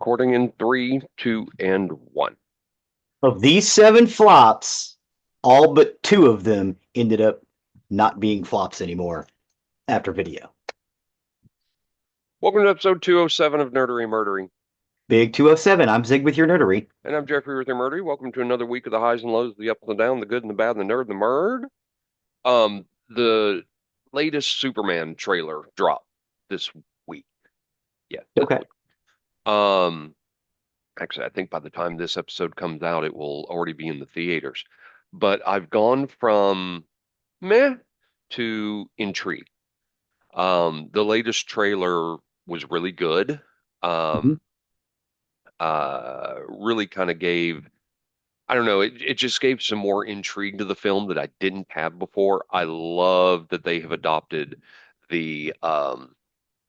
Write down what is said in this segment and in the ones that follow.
Recording in three, two, and one. Of these seven flops, all but two of them ended up not being flops anymore after video. Welcome to episode 207 of Nerdery Murdery. Big 207, I'm Zig with your nerdery. And I'm Jeffrey with your Murdery. Welcome to another week of the highs and lows, the ups and the downs, the good and the bad, and the nerd and the murd. The latest Superman trailer dropped this week. Yeah, this Okay. week. Um, Actually, I think by the time this episode comes out, it will already be in the theaters. But I've gone from meh to intrigued. The latest trailer was really good. Mhm. Um, really kind of gave, I don't know, it just gave some more intrigue to the film that I didn't have before. I love that they have adopted the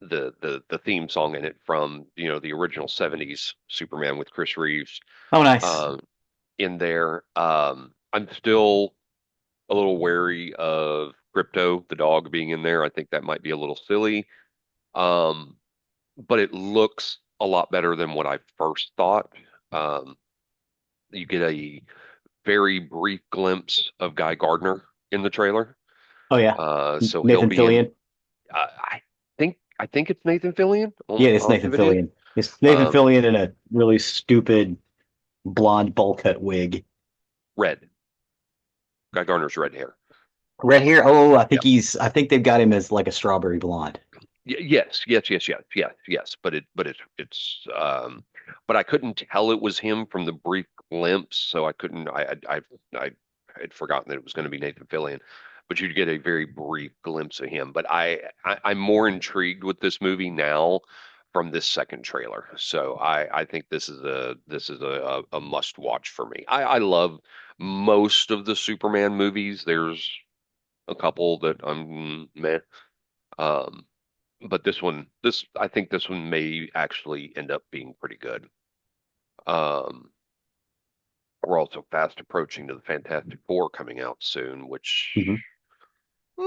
the theme song in it from, the original 70s Superman with Chris Reeves Oh, nice. um in there. I'm still a little wary of Crypto, the dog, being in there. I think that might be a little silly. Um, but it looks a lot better than what I first thought. Um, you get a very brief glimpse of Guy Gardner in the trailer. Oh, yeah. So he'll Nathan be in. Fillion. I think it's Nathan Fillion. Yeah, Almost it's Nathan positive it is. Fillion. It's Nathan Um, Fillion in a really stupid blonde bowl cut wig. Red. Guy Gardner's red hair. Red hair. Oh, Yeah. I think they've got him as like a strawberry blonde. Yes, yes, yes, yes, yes, yes. But I couldn't tell it was him from the brief glimpse, so I couldn't. I had forgotten that it was going to be Nathan Fillion, but you'd get a very brief glimpse of him. But I'm more intrigued with this movie now from this second trailer. So I think this is a must watch for me. I love most of the Superman movies. There's a couple that I'm meh. Um, but I think this one may actually end up being pretty good. Um, we're also fast approaching to the Fantastic Four coming out soon, which Mhm. I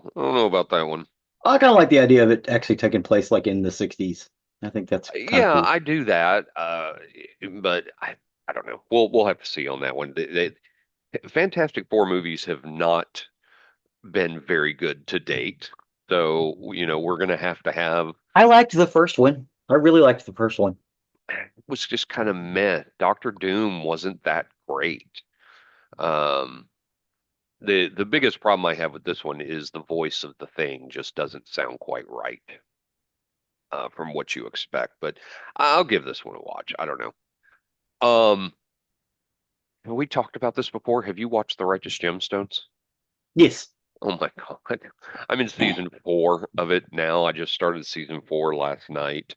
don't know about that one. I kind of like the idea of it actually taking place like in the 60s. I think that's kind of Yeah, cool. I do that, but I don't know. We'll have to see on that one. Fantastic Four movies have not been very good to date, so we're gonna have I liked the first one. I really liked the first one. was just kind of meh. Doctor Doom wasn't that great. Um, the biggest problem I have with this one is the voice of the Thing just doesn't sound quite right from what you expect. But I'll give this one a watch. I don't know. Um, have we talked about this before? Have you watched The Righteous Gemstones? Yes. Oh my God. I'm in season four of it now. I just started season four last night.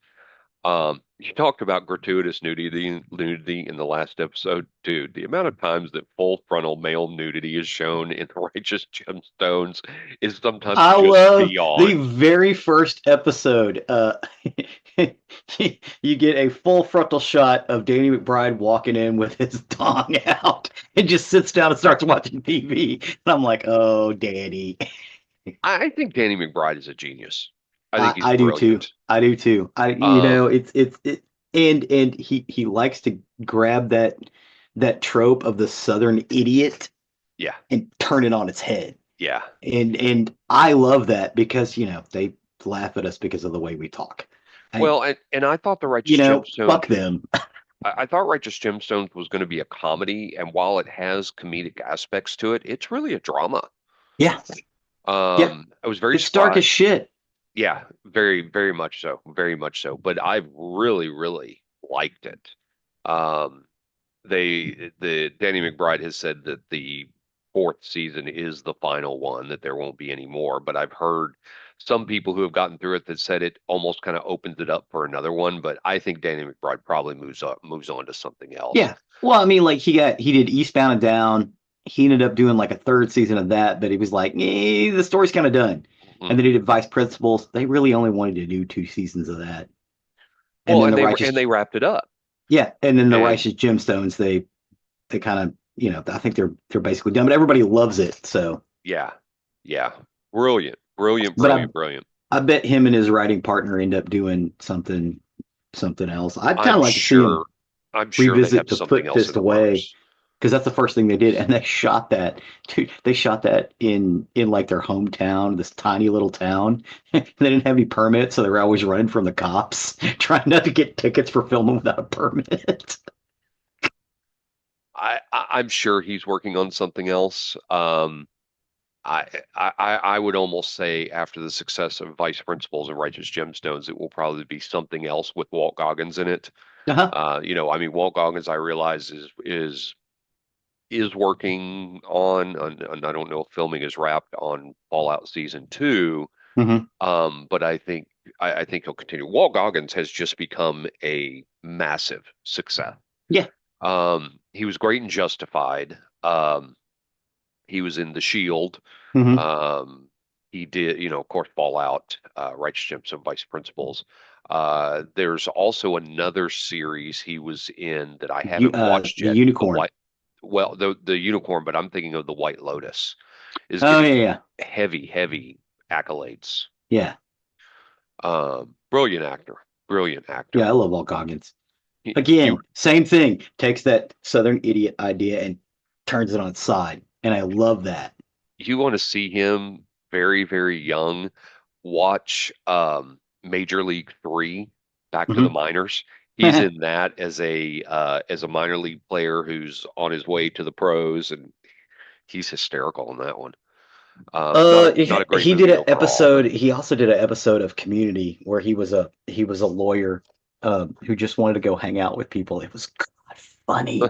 You talked about gratuitous nudity in the last episode. Dude, the amount of times that full frontal male nudity is shown in The Righteous Gemstones is sometimes I just love the beyond. very first episode. You get a full frontal shot of Danny McBride walking in with his dong out and just sits down and starts watching TV. And I'm like, oh, Danny. I think Danny McBride is a genius. I think I, he's I do too. brilliant. I do too. Um, And he likes to grab that trope of the Southern idiot yeah, and turn it on its head. yeah. And I love that because they laugh at us because of the way we talk. I Well, and I thought The Righteous fuck Gemstones was them. I thought Righteous Gemstones was going to be a comedy, and while it has comedic aspects to it, it's really a drama. Yeah, yeah. It was very It's dark spry. as shit. Yeah, very, very much so, very much so. But I've really, really liked it. Um, the Danny McBride has said that the fourth season is the final one, that there won't be any more. But I've heard some people who have gotten through it that said it almost kind of opens it up for another one. But I think Danny McBride probably moves on to something else. Yeah. Well, I mean, like he did Eastbound and Down. He ended up doing like a third season of that, but he was like, the story's kind of done. And then he Hmm. did Vice Principals. They really only wanted to do two seasons of that. And Well, then and the they Righteous, wrapped it up, yeah, and then the and Righteous Gemstones, they kind of, I think they're basically done, but everybody loves it. So, yeah, yeah, brilliant, brilliant, but brilliant, brilliant. I bet him and his writing partner end up doing something something else. I'd kind I'm of like to see sure him I'm sure they revisit have To something Put else in Fist the Away works. because that's the first thing they did, and they shot that. Dude, they shot that in like their hometown, this tiny little town. They didn't have any permits, so they were always running from the cops, trying not to get tickets for filming without a permit. I'm sure he's working on something else. I would almost say after the success of Vice Principals and Righteous Gemstones, it will probably be something else with Walt Goggins in it. Uh-huh. I mean, Walt Goggins, I realize is working on, and I don't know if filming is wrapped on Fallout Season 2, Hmm. but I think he'll continue. Walt Goggins has just become a massive success. Yeah. He was great in Justified. He was in The Shield. Hmm. Um, he did, of course, Fallout, Righteous Gemstones, Vice Principals. There's also another series he was in that I haven't watched The yet. unicorn. The Unicorn, but I'm thinking of the White Lotus is Oh getting yeah, yeah, heavy accolades. yeah, Brilliant actor, brilliant yeah. actor. I love Walt Goggins. You Again, same thing. Takes that Southern idiot idea and turns it on its side, and I love that. you want to see him very young, watch Major League 3, Back to the Hmm. Minors. He's in that as a minor league player who's on his way to the pros, and he's hysterical in that one. Not a great He did movie an overall, but episode. He also did an episode of Community where he was a lawyer who just wanted to go hang out with people. It was God, funny,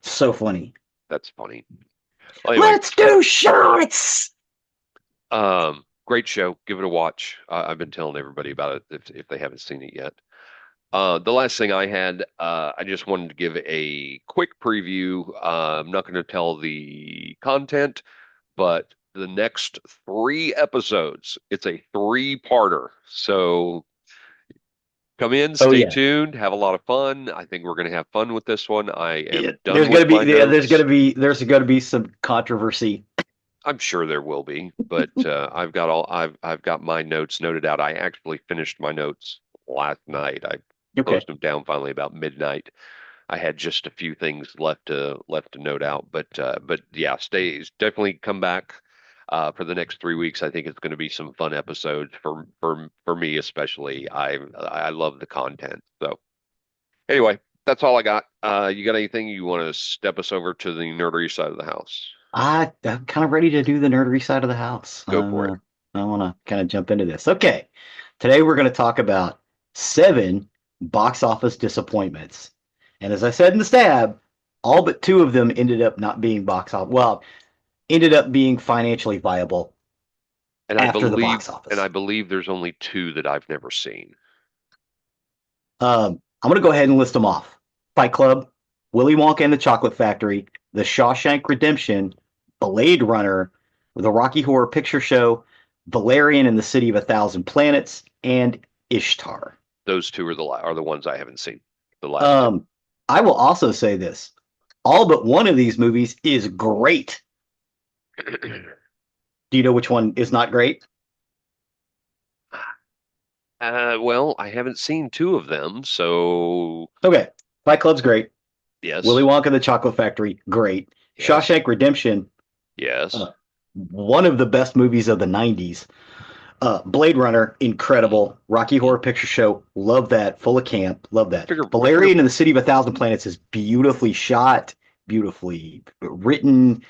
so funny. that's funny. Well, anyway, Let's do shots. great show. Give it a watch. I've been telling everybody about it if they haven't seen it yet. The last thing I had, I just wanted to give a quick preview. I'm not going to tell the content, but the next three episodes, it's a three-parter. So come in, Oh stay yeah. tuned, have a lot of fun. I think we're going to have fun with this one. I Yeah, am done with my notes. there's gonna be some controversy. I'm sure there will be, but I've got my notes noted out. I actually finished my notes last night. I Okay. closed them down finally about midnight. I had just a few things left to note out, but yeah, definitely come back for the next 3 weeks. I think it's going to be some fun episodes for me especially. I love the content. So anyway, that's all I got. You got anything you want to step us over to the nerdery side of the house? I'm kind of ready to do the nerdery side of the house. Go for it. I want to kind of jump into this. Okay. Today we're going to talk about 7 box office disappointments. And as I said in the stab, all but 2 of them ended up not being box office. Well, ended up being financially viable And I after the believe box and office. I believe there's only two that I've never seen. I'm going to go ahead and list them off. Fight Club, Willy Wonka and the Chocolate Factory, The Shawshank Redemption, Blade Runner, The Rocky Horror Picture Show, Valerian and the City of a Thousand Planets, and Ishtar. Those two are the ones I haven't seen. The last two. Um, I will also say this. All but one of these movies is great. Do you know which one is not great? Well, I haven't seen two of them, so Okay. Fight Club's great. Willy yes, Wonka and the Chocolate Factory, great. yes, Shawshank Redemption, yes. uh, one of the best movies of the 90s. Blade Runner, incredible. Rocky Horror Picture Show, love that. Full of camp, love that. I figure Valerian and the City of a Thousand Planets is beautifully shot, beautifully written.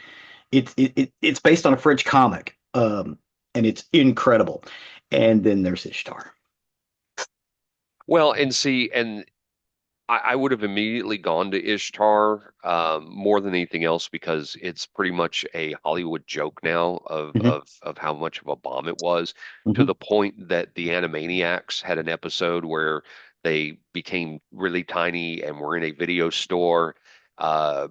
It's based on a French comic, and it's incredible. And then there's Ishtar. well, and see, and I would have immediately gone to Ishtar more than anything else because it's pretty much a Hollywood joke now Mm-hmm, of how much of a bomb it was, to mm-hmm. the point that the Animaniacs had an episode where they became really tiny and were in a video store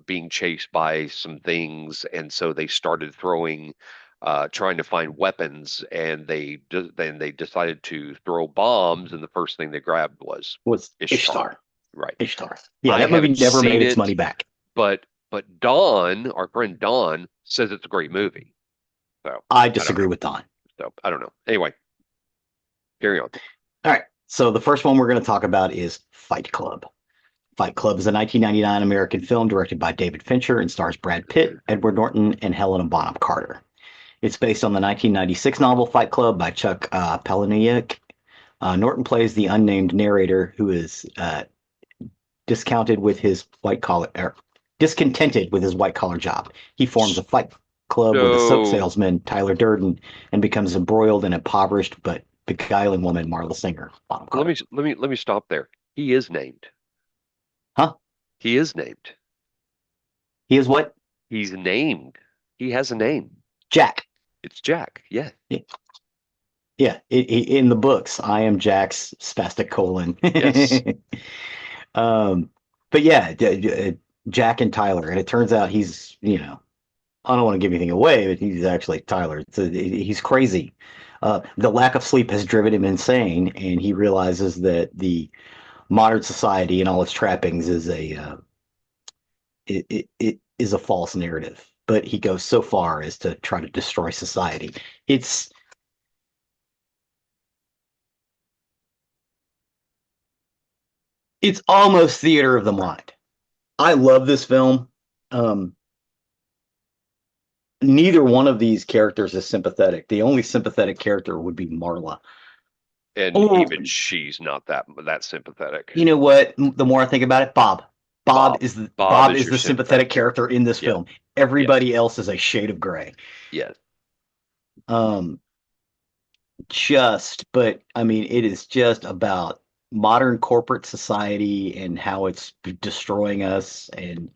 being chased by some things, and so they started trying to find weapons, and then they decided to throw bombs, and the first thing they grabbed was Was Ishtar. Ishtar. Right. Ishtar. Yeah, I that movie haven't never seen made its money it, back. but Dawn, our friend Dawn, says it's a great movie. So I I don't disagree know. with Don. So I don't know. Anyway, carry on. All right. So the first one we're going to talk about is Fight Club. Fight Club is a 1999 American film directed by David Fincher and stars Brad Pitt, Edward Norton, and Helena Bonham Carter. It's based on the 1996 novel Fight Club by Chuck Palahniuk. Norton plays the unnamed narrator who is discounted with his white collar, discontented with his white collar job. He forms a fight club with a soap So salesman, Tyler Durden, and becomes embroiled in impoverished but beguiling woman, Marla Singer. Bottom Carter. let me stop there. He is named. Huh? He is named. He is what? He's named. He has a name. Jack. It's Jack. Yeah. Yeah, in the books, I am Jack's spastic colon. Yes. um, but yeah, Jack and Tyler, and it turns out he's, I don't want to give anything away, but he's actually Tyler. He's crazy. The lack of sleep has driven him insane, and he realizes that the modern society and all its trappings is it is a false narrative. But he goes so far as to try to destroy society. It's it's almost theater of the mind. I love this film. Um, Neither one of these characters is sympathetic. The only sympathetic character would be Marla. And Oh, even she's not that sympathetic. you know what? The more I think about it, Bob. Bob. Bob Bob is is your the sympathetic sympathetic character character. in this Yeah. film. Yes. Everybody else is a shade of gray. Yes. Um, but I mean, it is just about modern corporate society and how it's destroying us, and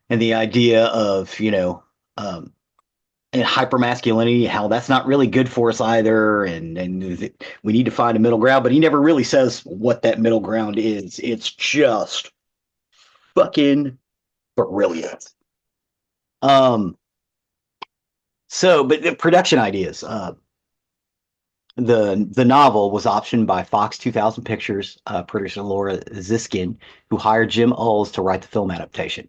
the idea of and hypermasculinity, how that's not really good for us either, and we need to find a middle ground. But he never really says what that middle ground is. It's just fucking brilliant. Um, but the production ideas. The novel was optioned by Fox 2000 Pictures producer Laura Ziskin, who hired Jim Ulls to write the film adaptation.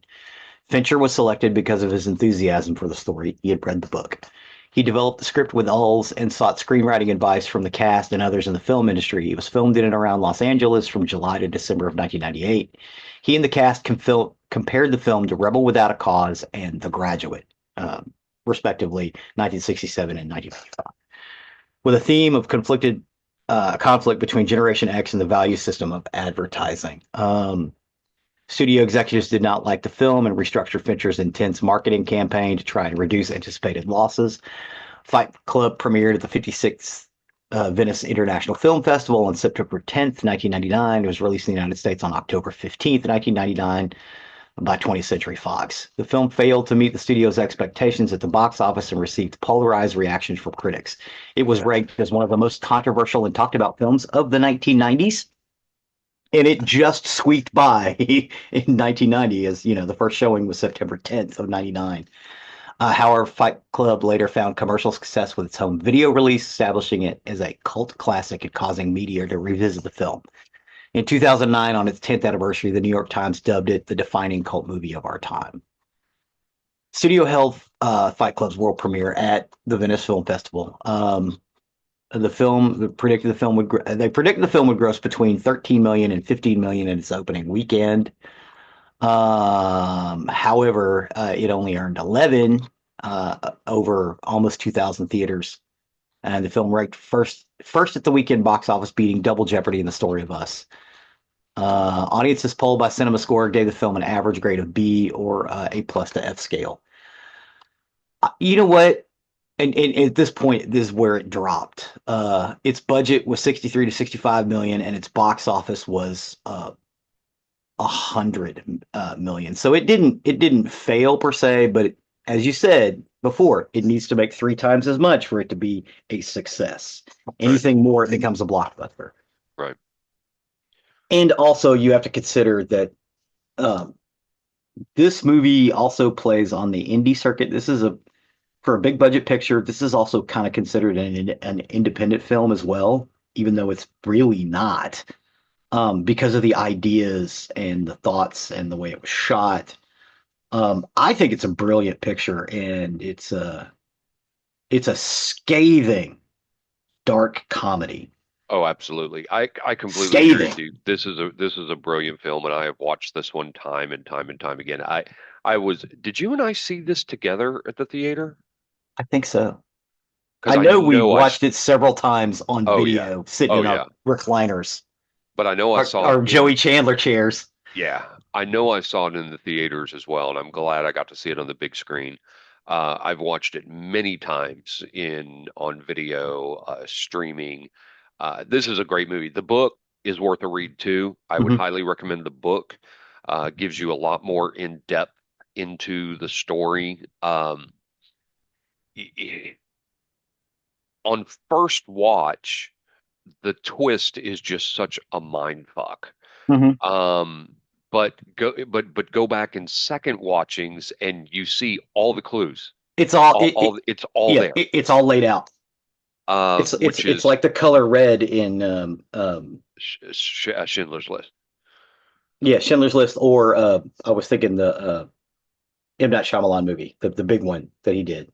Fincher was selected because of his enthusiasm for the story. He had read the book. He developed the script with Ulls and sought screenwriting advice from the cast and others in the film industry. It was filmed in and around Los Angeles from July to December of 1998. He and the cast compared the film to Rebel Without a Cause and The Graduate, respectively, 1967 and 1995, with a theme of conflict between Generation X and the value system of advertising. Studio executives did not like the film and restructured Fincher's intense marketing campaign to try and reduce anticipated losses. Fight Club premiered at the 56th Venice International Film Festival on September 10th, 1999. It was released in the United States on October 15th, 1999 by 20th Century Fox. The film failed to meet the studio's expectations at the box office and received polarized reactions from critics. It was ranked as one of the most controversial and talked about films of the 1990s. And it just squeaked by in 1990, as the first showing was September 10th of 99. However, Fight Club later found commercial success with its home video release, establishing it as a cult classic and causing media to revisit the film. In 2009, on its 10th anniversary, the New York Times dubbed it the defining cult movie of our time. Studio held Fight Club's world premiere at the Venice Film Festival. They predicted the film would gross between 13 million and 15 million in its opening weekend. However, it only earned 11 over almost 2,000 theaters, and the film ranked first at the weekend box office, beating Double Jeopardy and The Story of Us. Audiences polled by CinemaScore gave the film an average grade of B or A plus to F scale. You know what? And at this point, this is where it dropped. Its budget was 63 to 65 million, and its box office was 100 million. So it didn't fail per se, but as you said before, it needs to make 3 times as much for it to be a success. Anything more, it becomes a blockbuster. Right. And also, you have to consider that this movie also plays on the indie circuit. For a big budget picture, this is also kind of considered an independent film as well, even though it's really not, because of the ideas and the thoughts and the way it was shot. I think it's a brilliant picture, and it's a scathing, dark comedy. Oh, absolutely. I completely agree Scathing. with you. This is a brilliant film, and I have watched this one time and time and time again. I was. Did you and I see this together at the theater? I think so. Because I I know we know watched it several times on Oh yeah, video, sitting oh in our yeah. recliners, But I know I saw it our in. Joey Chandler chairs. Yeah, I know I saw it in the theaters as well, and I'm glad I got to see it on the big screen. I've watched it many times in on video, streaming. This is a great movie. The book is worth a read too. I would Hmm. highly recommend the book. Gives you a lot more in depth into the story. Y- y- on first watch, the twist is just such a mind fuck. Hmm. Um, but go back in second watchings and you see all the clues. It's all It's all yeah, there. it's all laid out. Which It's is like the color red in Schindler's List. yeah, Schindler's List, or I was thinking the M. Night Shyamalan movie, the big one that he did.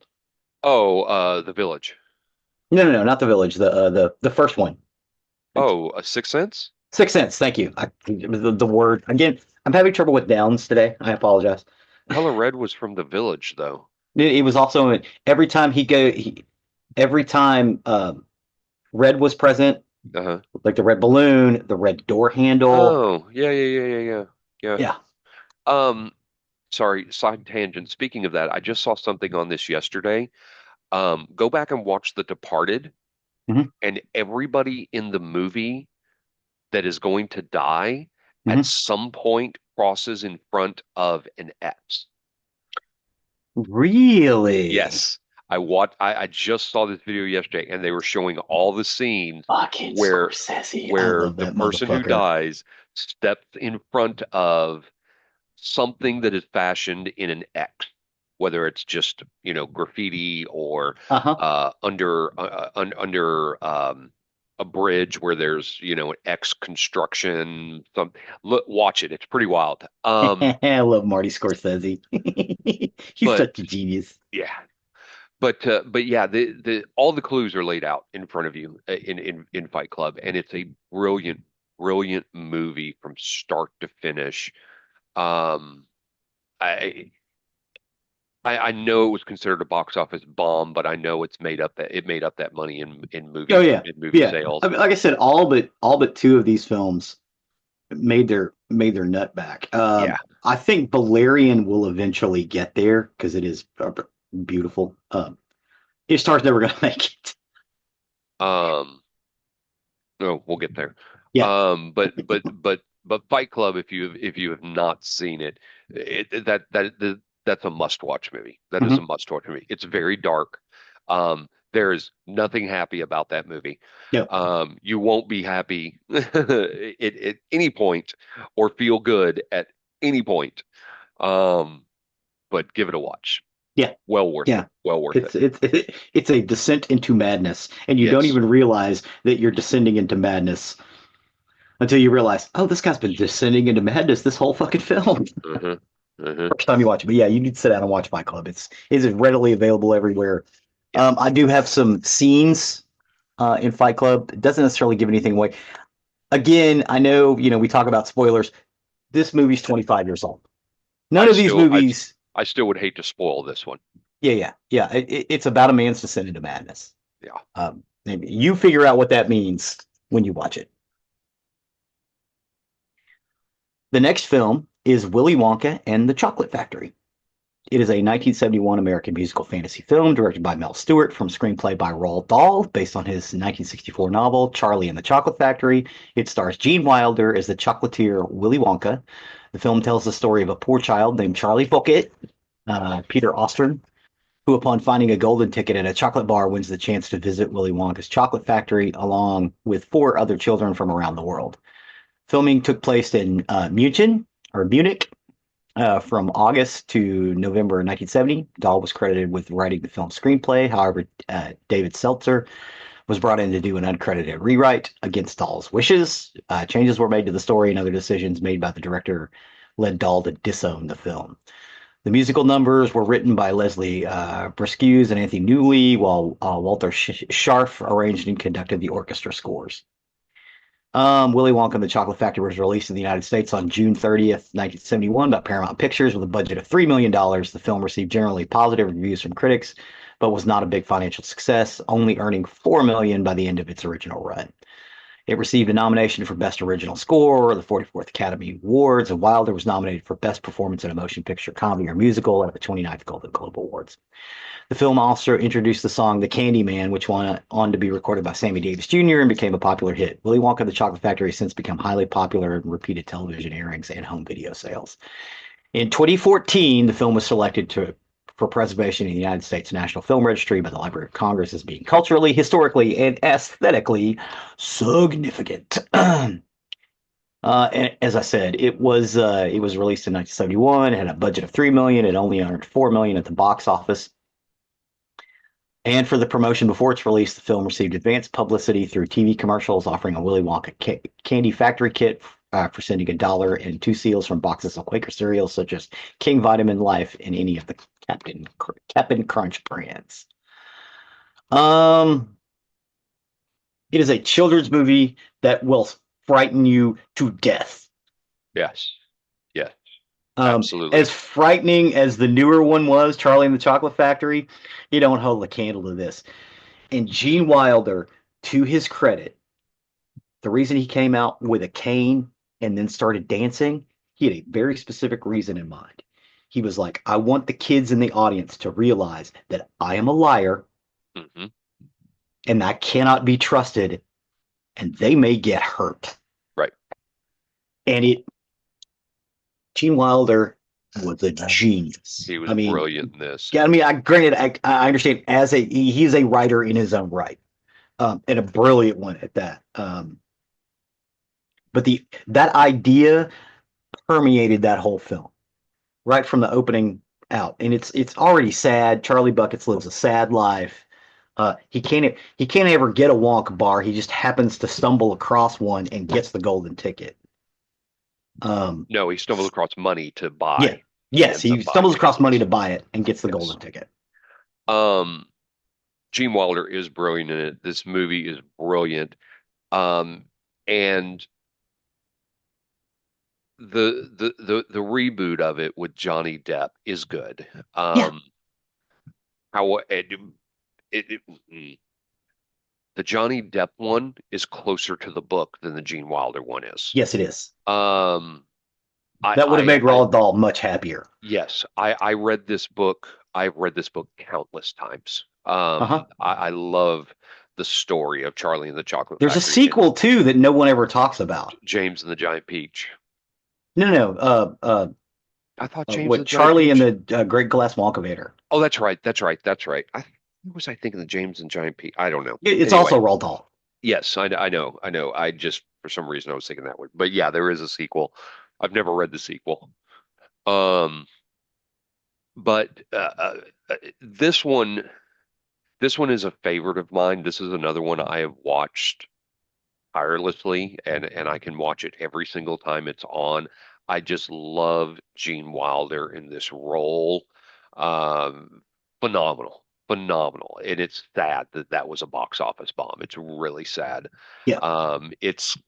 Oh, The Village. No, not the Village, the first one. Oh, A Sixth Sense. Sixth Sense. Thank you. The word again. I'm having trouble with downs today. I apologize. Color Red was from The Village, though. It was also every time every time red was present, Uh-huh. like the red balloon, the red door handle. Oh, yeah. Yeah. Um, Sorry, side tangent. Speaking of that, I just saw something on this yesterday. Go back and watch The Departed, Hmm. and everybody in the movie that is going to die at Hmm. some point crosses in front of an X. Really? Yes. I just saw this video yesterday and they were showing all the scenes Fucking where Scorsese. I where love the that person who motherfucker. dies steps in front of something that is fashioned in an X, whether it's just, graffiti or Uh-huh. under a bridge where there's, an X construction. Look, watch it. It's pretty wild. I love Marty Scorsese. He's But such a genius. yeah, but yeah, the all the clues are laid out in front of you in Fight Club, and it's a brilliant movie from start to finish. Um, I I know it was considered a box office bomb, but I know it made up that money Oh yeah, in movie yeah. I sales. mean, like I said, all but two of these films made their nut back. Yeah. I think Valerian will eventually get there because it is beautiful. His star's never gonna make it. Um. No, we'll get there. Yeah. But Fight Club, if you have not seen it, that's a must-watch movie. That is a Hmm. must-watch movie. It's very dark. There is nothing happy about that movie. No. You won't be happy at any point or feel good at any point. Um, but give it a watch. Yeah. Well worth it. Yeah. Well worth it. It's a descent into madness, and you don't Yes. even realize that you're descending into madness until you realize, oh, this guy's been descending into madness this whole fucking film. Uh-huh. Uh-huh. First time you watch it, but yeah, you need to sit down and watch Fight Club. It's readily available everywhere. Yeah. I do have some scenes in Fight Club. It doesn't necessarily give anything away. Again, I know we talk about spoilers. This movie's 25 years old. None I of these still I movies. I still would hate to spoil this one. Yeah. It's about a man's descent into madness. Yeah. Maybe you figure out what that means when you watch it. The next film is Willy Wonka and the Chocolate Factory. It is a 1971 American musical fantasy film directed by Mel Stewart from screenplay by Roald Dahl, based on his 1964 novel Charlie and the Chocolate Factory. It stars Gene Wilder as the chocolatier Willy Wonka. The film tells the story of a poor child named Charlie Bucket, Peter Ostrin, who, upon finding a golden ticket at a chocolate bar, wins the chance to visit Willy Wonka's chocolate factory along with four other children from around the world. Filming took place in Munich, from August to November 1970. Dahl was credited with writing the film's screenplay. However, David Seltzer was brought in to do an uncredited rewrite against Dahl's wishes. Changes were made to the story, and other decisions made by the director led Dahl to disown the film. The musical numbers were written by Leslie Briscues and Anthony Newley, while Walter Scharf arranged and conducted the orchestra scores. Willy Wonka and the Chocolate Factory was released in the United States on June 30th, 1971 by Paramount Pictures with a budget of $3 million. The film received generally positive reviews from critics, but was not a big financial success, only earning $4 million by the end of its original run. It received a nomination for Best Original Score, the 44th Academy Awards, and Wilder was nominated for Best Performance in a Motion Picture, Comedy, or Musical at the 29th Golden Globe Awards. The film also introduced the song "The Candy Man," which went on to be recorded by Sammy Davis Jr. and became a popular hit. Willy Wonka and the Chocolate Factory has since become highly popular in repeated television airings and home video sales. In 2014, the film was selected for preservation in the United States National Film Registry by the Library of Congress as being culturally, historically, and aesthetically significant. And as I said, it was released in 1971. It had a budget of $3 million. It only earned $4 million at the box office. And for the promotion before its release, the film received advanced publicity through TV commercials offering a Willy Wonka candy factory kit for sending $1 and 2 seals from boxes of Quaker cereals such as King Vitamin Life and any of the Captain Crunch brands. Um, it is a children's movie that will frighten you to death. Yes. Yes. Absolutely. As frightening as the newer one was, Charlie and the Chocolate Factory, you don't hold a candle to this. And Gene Wilder, to his credit, the reason he came out with a cane and then started dancing, he had a very specific reason in mind. He was like, I want the kids in the audience to realize that I am a liar Hmm. and I cannot be trusted and they may get hurt. Right. And Gene Wilder was a genius. He was I mean, brilliant in this. yeah, I mean, granted, I understand he's a writer in his own right, and a brilliant one at that. But that idea permeated that whole film right from the opening out, and it's already sad. Charlie Buckets lives a sad life. He can't ever get a Wonka bar. He just happens to stumble across one and gets the golden ticket. No, he stumbled across money to Yeah, buy. yes, Ends up he buying stumbles it. across money to buy it and gets the Yes. golden ticket. Um, Gene Wilder is brilliant in it. This movie is brilliant. Um, and the reboot of it with Johnny Depp is good. Yeah, How it, the Johnny Depp one is closer to the book than the Gene Wilder one is. yes, it is. Um, That would have made I Roald Dahl much happier. yes, I read this book. I've read this book countless times. Uh huh. I love the story of Charlie and the Chocolate There's a Factory and sequel too that no one ever talks about. James and the Giant Peach. No, no, I thought James and what the Giant Charlie and Peach. the Great Glass Wonka. Oh, that's right. That's right. That's right. What was I thinking? The James and Giant Peach. I don't know. It's Anyway, also Roald Dahl. yes, I know. I know. I just for some reason I was thinking that one. But yeah, there is a sequel. I've never read the sequel. Um, but this one is a favorite of mine. This is another one I have watched tirelessly, and I can watch it every single time it's on. I just love Gene Wilder in this role. Phenomenal, phenomenal. And it's sad that that was a box office bomb. It's really sad. Yeah. It's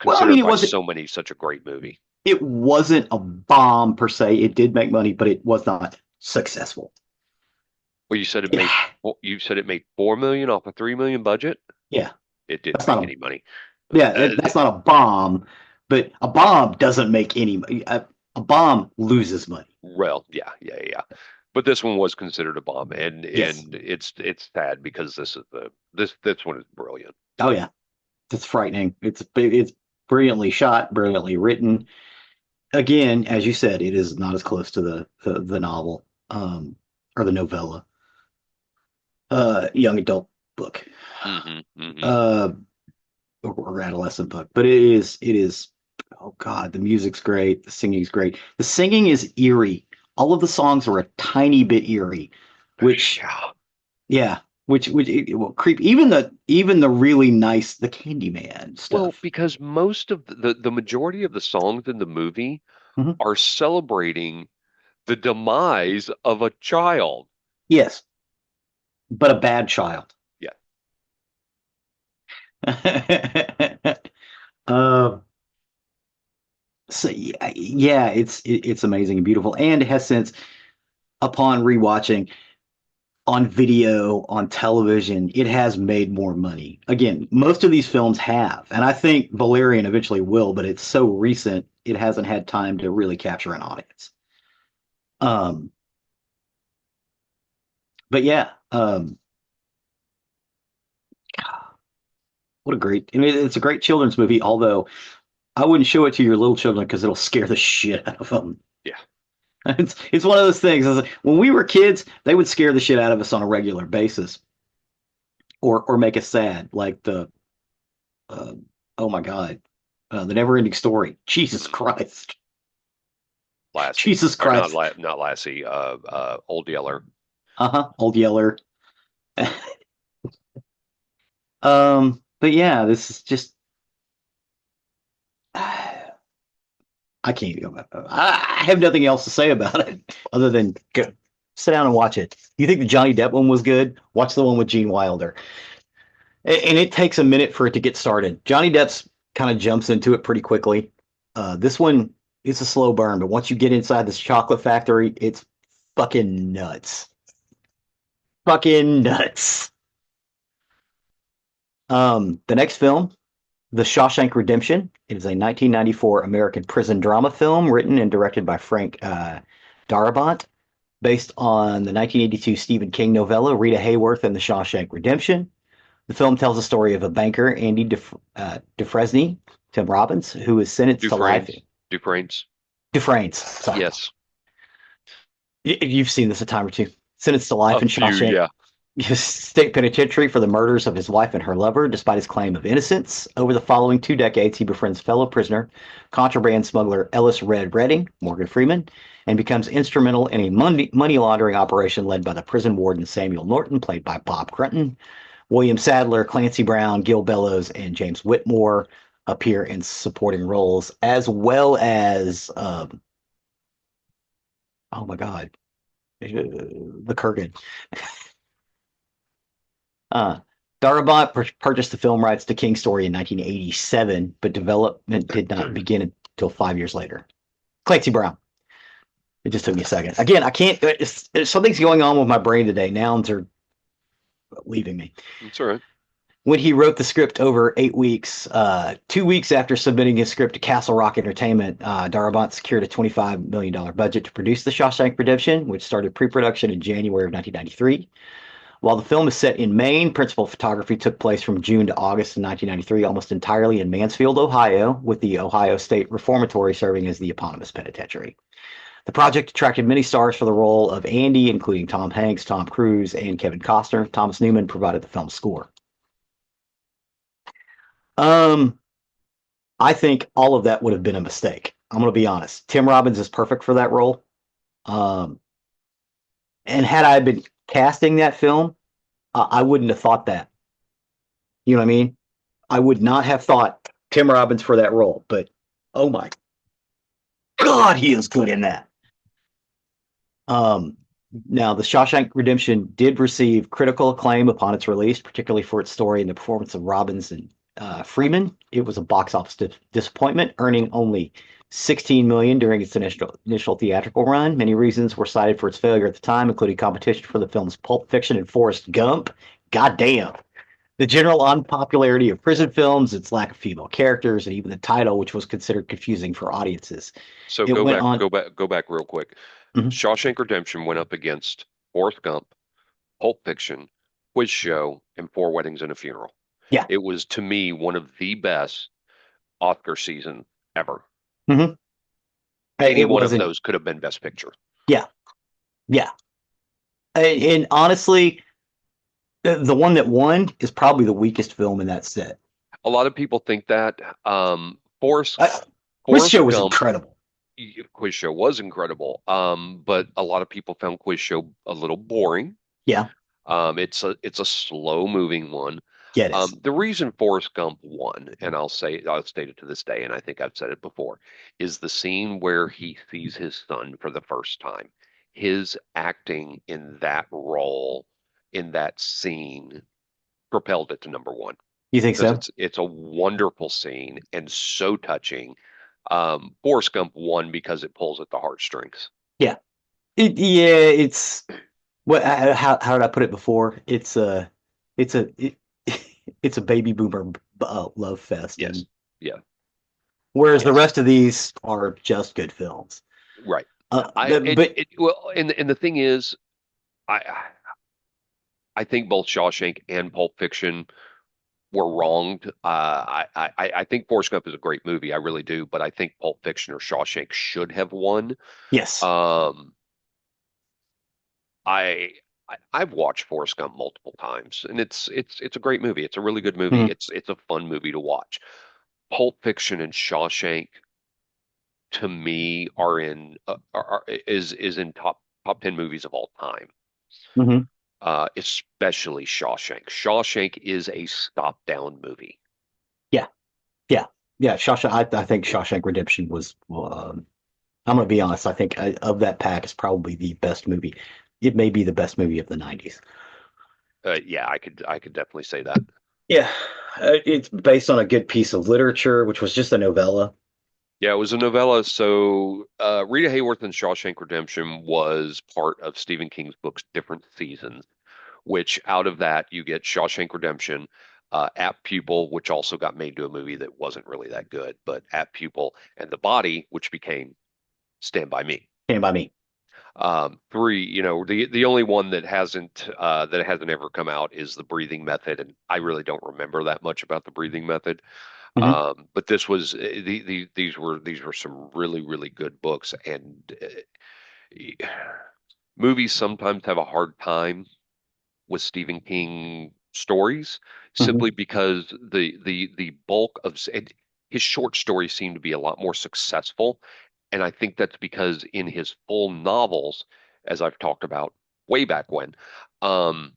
Well, I mean, considered by so many such a great movie. it wasn't a bomb per se. It did make money, but it was not successful. Well, you said Yeah, you said it made 4 million off a 3 million budget. yeah. It didn't That's make not any money. that's not a bomb, but a bomb doesn't make any. A bomb loses money. Well, yeah, yeah, yeah. But this one was considered a bomb, Yes. and it's sad because this one is brilliant. Oh yeah. It's frightening. It's brilliantly shot, brilliantly written. Again, as you said, it is not as close to the novel, or the novella, young adult book, Hmm. Hmm. uh, or adolescent book. But it is. Oh God, the music's great. The singing's great. The singing is eerie. All of the songs are a tiny bit eerie, which Yeah. yeah, which it will creep. Even the really nice the Candyman Well, stuff. because most of the majority of the songs in the movie Mhm. are celebrating the demise of a child. Yes, but a bad child. Yeah. Uh, so yeah, it's amazing and beautiful, and it has since, upon rewatching on video, on television, it has made more money. Again, most of these films have, and I think Valerian eventually will, but it's so recent, it hasn't had time to really capture an audience. Um, but yeah, what a great, I mean, it's a great children's movie, although I wouldn't show it to your little children because it'll scare the shit out of them. Yeah. It's one of those things. When we were kids, they would scare the shit out of us on a regular basis, or make us sad, like the uh, oh my god, the never ending story. Jesus Mm. Christ, Lassie. Jesus Or not Christ. not Lassie, Old Yeller. Uh-huh, Old Yeller. But yeah, this is just I can't go. I have nothing else to say about it other than go, sit down and watch it. You think the Johnny Depp one was good? Watch the one with Gene Wilder. And it takes a minute for it to get started. Johnny Depp's kind of jumps into it pretty quickly. This one is a slow burn, but once you get inside this chocolate factory, it's fucking nuts. Fucking nuts. The next film, The Shawshank Redemption. It is a 1994 American prison drama film written and directed by Frank Darabont, based on the 1982 Stephen King novella Rita Hayworth and The Shawshank Redemption. The film tells the story of a banker, Andy Dufresne, Tim Robbins, who is sentenced to life. Dufresne's. Dufresne's. Dufresne, sorry. Yes. You've seen this a time or two. Sentenced to life A in few, Shawshank yeah. State Penitentiary for the murders of his wife and her lover, despite his claim of innocence. Over the following 2 decades, he befriends fellow prisoner, contraband smuggler Ellis Red Redding, Morgan Freeman, and becomes instrumental in a money laundering operation led by the prison warden Samuel Norton, played by Bob Crutton. William Sadler, Clancy Brown, Gil Bellows, and James Whitmore appear in supporting roles, as well as oh my god, the Kurgan. Uh, Darabont purchased the film rights to King's Story in 1987, but development did not begin until 5 years later. Clancy Brown. It just took me a second. Again, I can't. Something's going on with my brain today. Nouns are leaving me. It's all right. When he wrote the script over 8 weeks, 2 weeks after submitting his script to Castle Rock Entertainment, Darabont secured a $25 million budget to produce The Shawshank Redemption, which started pre-production in January of 1993. While the film is set in Maine, principal photography took place from June to August of 1993, almost entirely in Mansfield, Ohio, with the Ohio State Reformatory serving as the eponymous penitentiary. The project attracted many stars for the role of Andy, including Tom Hanks, Tom Cruise, and Kevin Costner. Thomas Newman provided the film's score. Um, I think all of that would have been a mistake. I'm going to be honest. Tim Robbins is perfect for that role. Um, and had I been casting that film, I wouldn't have thought that. You know what I mean? I would not have thought Tim Robbins for that role, but oh my God, he is good in that. Um, Now, The Shawshank Redemption did receive critical acclaim upon its release, particularly for its story and the performance of Robbins and Freeman. It was a box office disappointment, earning only 16 million during its initial theatrical run. Many reasons were cited for its failure at the time, including competition for the film's Pulp Fiction and Forrest Gump. Goddamn. The general unpopularity of prison films, its lack of female characters, and even the title, which was considered confusing for audiences. So It went on. go back real quick. Mhm. Shawshank Redemption went up against Forrest Gump, Pulp Fiction, Quiz Show, and Four Weddings and a Funeral. Yeah. It was to me one of the best Oscar season ever. Hmm. Any It one of wasn't. those could have been Best Picture. Yeah. Yeah. And honestly, the one that won is probably the weakest film in that set. A lot of people think that Uh, Quiz Forrest Show was Gump incredible. Quiz Show was incredible. But a lot of people found Quiz Show a little boring. Yeah. It's a slow moving one. Yeah, it is. The reason Forrest Gump won, and I'll state it to this day, and I think I've said it before, is the scene where he sees his son for the first time. His acting in that role, in that scene, propelled it to number one. You think because so? it's a wonderful scene and so touching. Forrest Gump won because it pulls at the heartstrings. Yeah. Yeah, it's what how did I put it before? It's a it, it's a baby boomer love fest, Yes. and Yeah. whereas the Yes. rest of these are just good films. Right. I But, it, but it well, and the thing is, I I think both Shawshank and Pulp Fiction were wronged. I think Forrest Gump is a great movie. I really do, but I think Pulp Fiction or Shawshank should have won. yes. Um, I, I've watched Forrest Gump multiple times, and it's a great movie. It's a really good movie. Mhm. It's a fun movie to watch. Pulp Fiction and Shawshank to me are in is in top 10 movies of all time. Mhm. Especially Shawshank. Shawshank is a stop down movie. Yeah. Yeah. Yeah. Shawshank. I think Shawshank Redemption was. I'm gonna be honest. I think of that pack is probably the best movie. It may be the best movie of the '90s. Yeah, I could definitely say that. Yeah, it's based on a good piece of literature, which was just a novella. Yeah, it was a novella. So Rita Hayworth in Shawshank Redemption was part of Stephen King's books Different Seasons, which out of that you get Shawshank Redemption, Apt Pupil, which also got made to a movie that wasn't really that good, but Apt Pupil and The Body, which became Stand By Me. Stand by Me. Three, the only one that hasn't ever come out is The Breathing Method, and I really don't remember that much about The Breathing Method. Hmm. But this was these were some really really good books, and movies sometimes have a hard time with Stephen King stories Hmm. simply because the bulk of his short stories seem to be a lot more successful, and I think that's because in his full novels, as I've talked about way back when, um,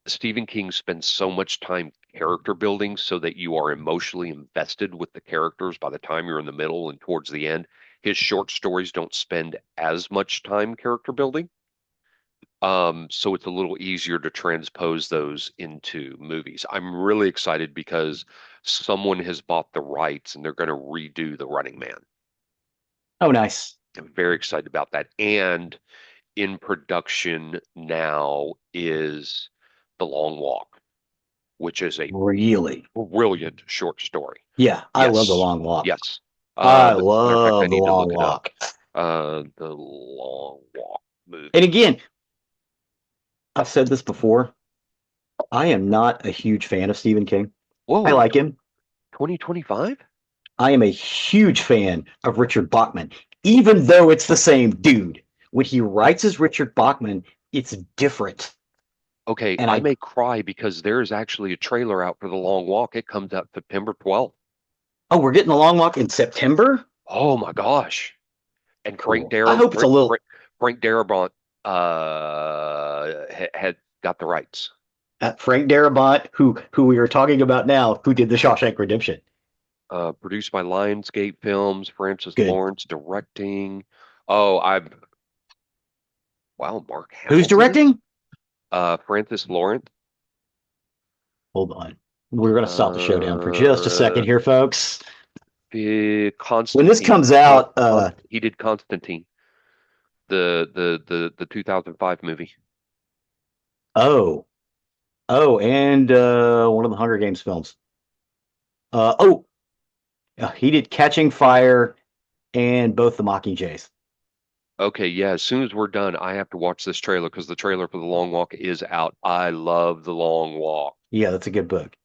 Stephen King spends so much time character building so that you are emotionally invested with the characters by the time you're in the middle and towards the end. His short stories don't spend as much time character building. So it's a little easier to transpose those into movies. I'm really excited because someone has bought the rights and they're going to redo The Running Man. Oh, nice. I'm very excited about that. And in production now is The Long Walk, which is a Really? brilliant short story. Yeah, I love The Yes, Long Walk. yes. I Matter of fact, I love The need to Long look it up. Walk. The Long Walk And movie. again, I've said this before. I am not a huge fan of Stephen King. I Whoa, like him. 2025? I am a huge fan of Richard Bachman, even though it's the same dude. When he writes as Richard Bachman, it's different. Okay, And I I, may cry because there is actually a trailer out for The Long Walk. It comes out September 12th. oh, we're getting The Long Walk in September? Oh my gosh. And Cool. I hope it's a little. Frank Darabont had got the rights. Frank Darabont, who we were talking about now, who did the Shawshank Redemption. Produced by Lionsgate Films, Francis Good. Lawrence directing. Oh, I'm wow, Mark Who's Hamill's in it? directing? Francis Lawrence. Hold on. We're going to stop the showdown for just a second Uh, here, folks. When this Constantine. comes out, He did Constantine, the 2005 movie. oh, oh, and one of the Hunger Games films. Oh, he did Catching Fire and both the Mockingjays. Okay, yeah, as soon as we're done, I have to watch this trailer because the trailer for The Long Walk is out. I love The Long Walk. Yeah, that's a good book.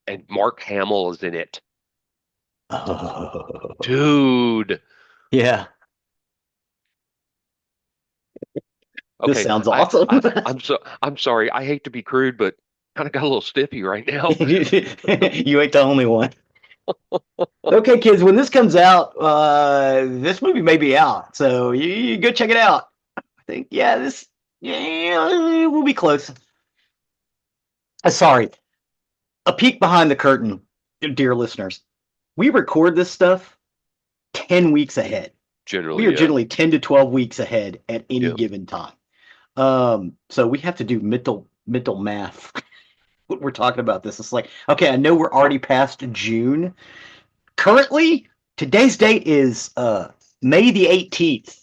And Mark Hamill is in it. Oh, Dude. yeah, this Okay, sounds awesome. I'm sorry. I hate to be crude, but kind of got a little stiffy right now. You ain't the only one. Okay, kids, when this comes out, this movie may be out, so you go check it out. I think, yeah, yeah, we'll be close. Sorry, a peek behind the curtain, dear listeners. We record this stuff 10 weeks ahead. We Generally, are yeah. generally 10 to 12 weeks ahead at any Yeah. given time. So we have to do mental math we're talking about this. It's like, okay, I know we're already past June. Currently, today's date is May the 18th.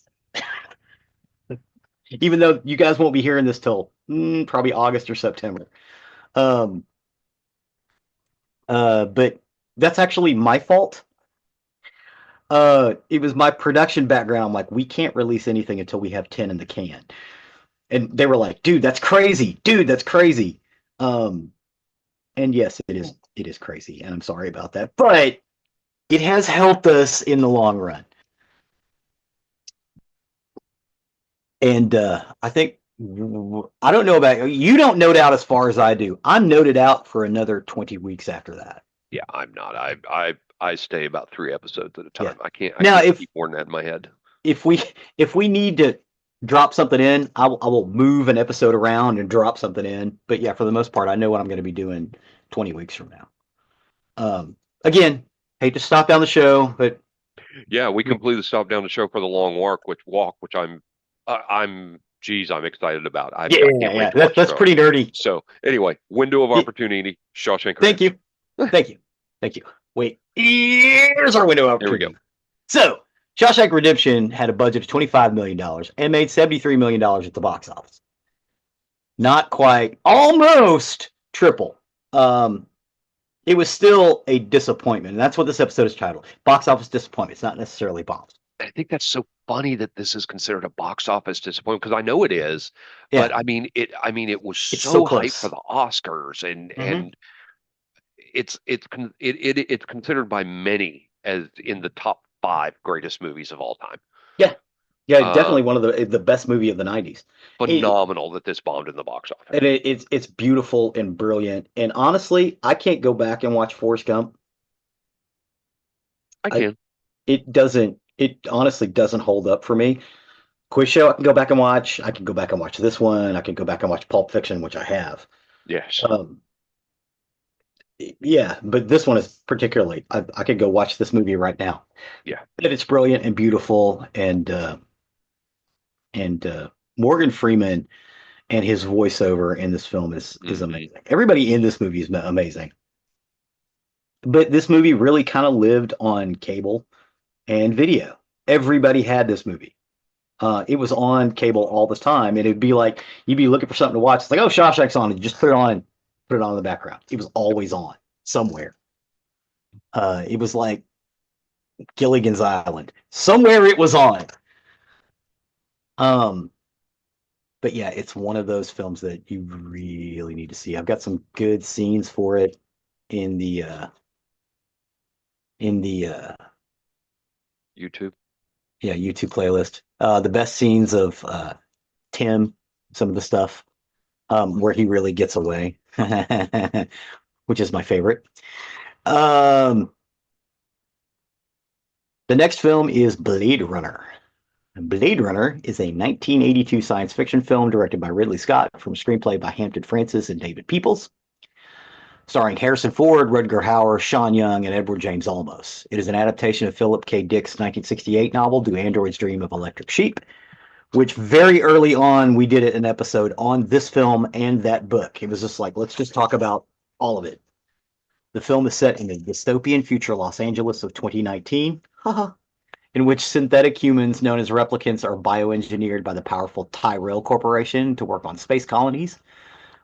Even though you guys won't be hearing this till probably August or September. Um, but that's actually my fault. It was my production background. I'm like, we can't release anything until we have 10 in the can. And they were like, dude, that's crazy. Dude, that's crazy. Um, and yes, it is crazy, and I'm sorry about that. But it has helped us in the long run. And I think I don't know about you. You don't note out as far as I do. I'm noted out for another 20 weeks after that. Yeah, I'm not. I stay about 3 episodes at a Yeah. time. I Now, can't if keep more than that in my head. if we if we need to drop something in, I will move an episode around and drop something in. But yeah, for the most part, I know what I'm going to be doing 20 weeks from now. Again, hate to stop down the show, but Yeah, we completely stopped down the show for the long which geez, I'm excited about. yeah, I yeah, can't wait yeah. to That's watch the that's show. pretty nerdy. So anyway, window of Yeah, opportunity, Shawshank thank Redemption. you, thank you, thank you. Wait, here's our window of There we go. opportunity. So, Shawshank Redemption had a budget of $25 million and made $73 million at the box office. Not quite, almost triple. Um, it was still a disappointment, and that's what this episode is titled: "Box Office Disappointment." It's not necessarily bombs. I think that's so funny that this is considered a box office disappointment because I know it is, Yeah, but I mean it was it's so so hyped for close. the Oscars Mm-hmm. and it's considered by many as in the top five greatest movies of all time. Yeah, yeah, definitely Um, one of the best movie of the '90s. It, Phenomenal that this bombed in the box office. and it's beautiful and brilliant. And honestly, I can't go back and watch Forrest Gump. I I can. it doesn't. It honestly doesn't hold up for me. Quiz show I can go back and watch. I can go back and watch this one. I can go back and watch Pulp Fiction, which I have. Yes. Um, yeah, but this one is particularly. I could go watch this movie right now. Yeah. And it's brilliant and beautiful, and Morgan Freeman and his voiceover in this film is Hmm. amazing. Everybody in this movie is amazing. But this movie really kind of lived on cable and video. Everybody had this movie. It was on cable all the time, and it'd be like you'd be looking for something to watch. It's like, oh, Shawshank's on, and you just put it on in the background. It was always on somewhere. It was like Gilligan's Island. Somewhere it was on. Um, but yeah, it's one of those films that you really need to see. I've got some good scenes for it in the YouTube. yeah YouTube playlist. The best scenes of Tim, some of the stuff where he really gets away, which is my favorite. Um, the next film is Blade Runner. Blade Runner is a 1982 science fiction film directed by Ridley Scott from a screenplay by Hampton Francis and David Peoples, starring Harrison Ford, Rutger Hauer, Sean Young, and Edward James Olmos. It is an adaptation of Philip K. Dick's 1968 novel, Do Androids Dream of Electric Sheep, which very early on we did an episode on this film and that book. It was just like, let's just talk about all of it. The film is set in the dystopian future Los Angeles of 2019, in which synthetic humans known as replicants are bioengineered by the powerful Tyrell Corporation to work on space colonies.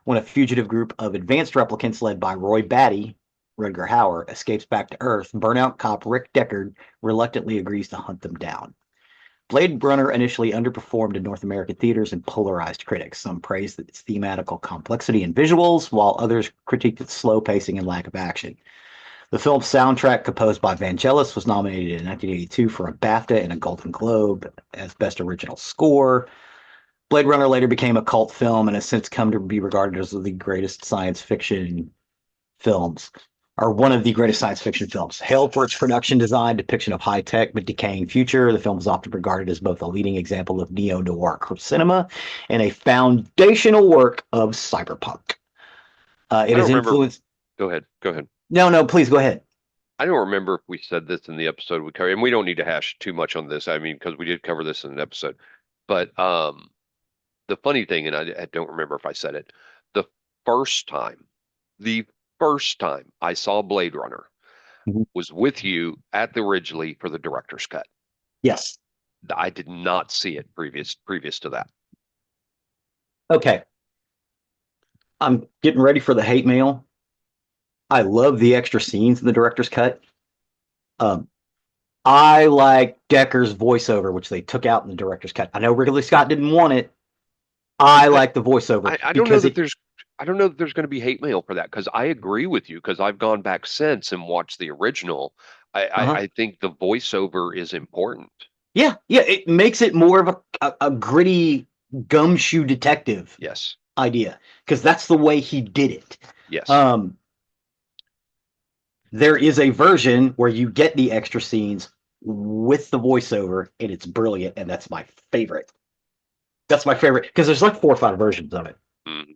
When a fugitive group of advanced replicants led by Roy Batty, Rutger Hauer, escapes back to Earth, burnout cop Rick Deckard reluctantly agrees to hunt them down. Blade Runner initially underperformed in North American theaters and polarized critics. Some praised its thematical complexity and visuals, while others critiqued its slow pacing and lack of action. The film's soundtrack, composed by Vangelis, was nominated in 1982 for a BAFTA and a Golden Globe as Best Original Score. Blade Runner later became a cult film and has since come to be regarded as the greatest science fiction films, or one of the greatest science fiction films. Hailed for its production design, depiction of high-tech but decaying future, the film is often regarded as both a leading example of neo-noir cinema and a foundational work of cyberpunk. It I don't has remember. influenced... Go ahead. Go ahead. No, no, please go ahead. I don't remember if we said this in the episode we covered, and we don't need to hash too much on this. I mean, because we did cover this in an episode. But the funny thing, and I don't remember if I said it, the first time The first time I saw Blade Runner Mhm. was with you at the Ridgely for the director's cut. Yes. I did not see it previous to that. Okay. I'm getting ready for the hate mail. I love the extra scenes in the director's cut. Um, I like Decker's voiceover, which they took out in the director's cut. I know Ridley Scott didn't want it. I I, like the voiceover I don't know because that it. there's going to be hate mail for that because I agree with you because I've gone back since and watched the original. Uh-huh. I think the voiceover is important. Yeah, yeah, it makes it more of a gritty gumshoe detective Yes. idea because that's the way he did it. Yes. Um, there is a version where you get the extra scenes with the voiceover, and it's brilliant, and that's my favorite. That's my favorite because there's like 4 or 5 versions of it. Mm.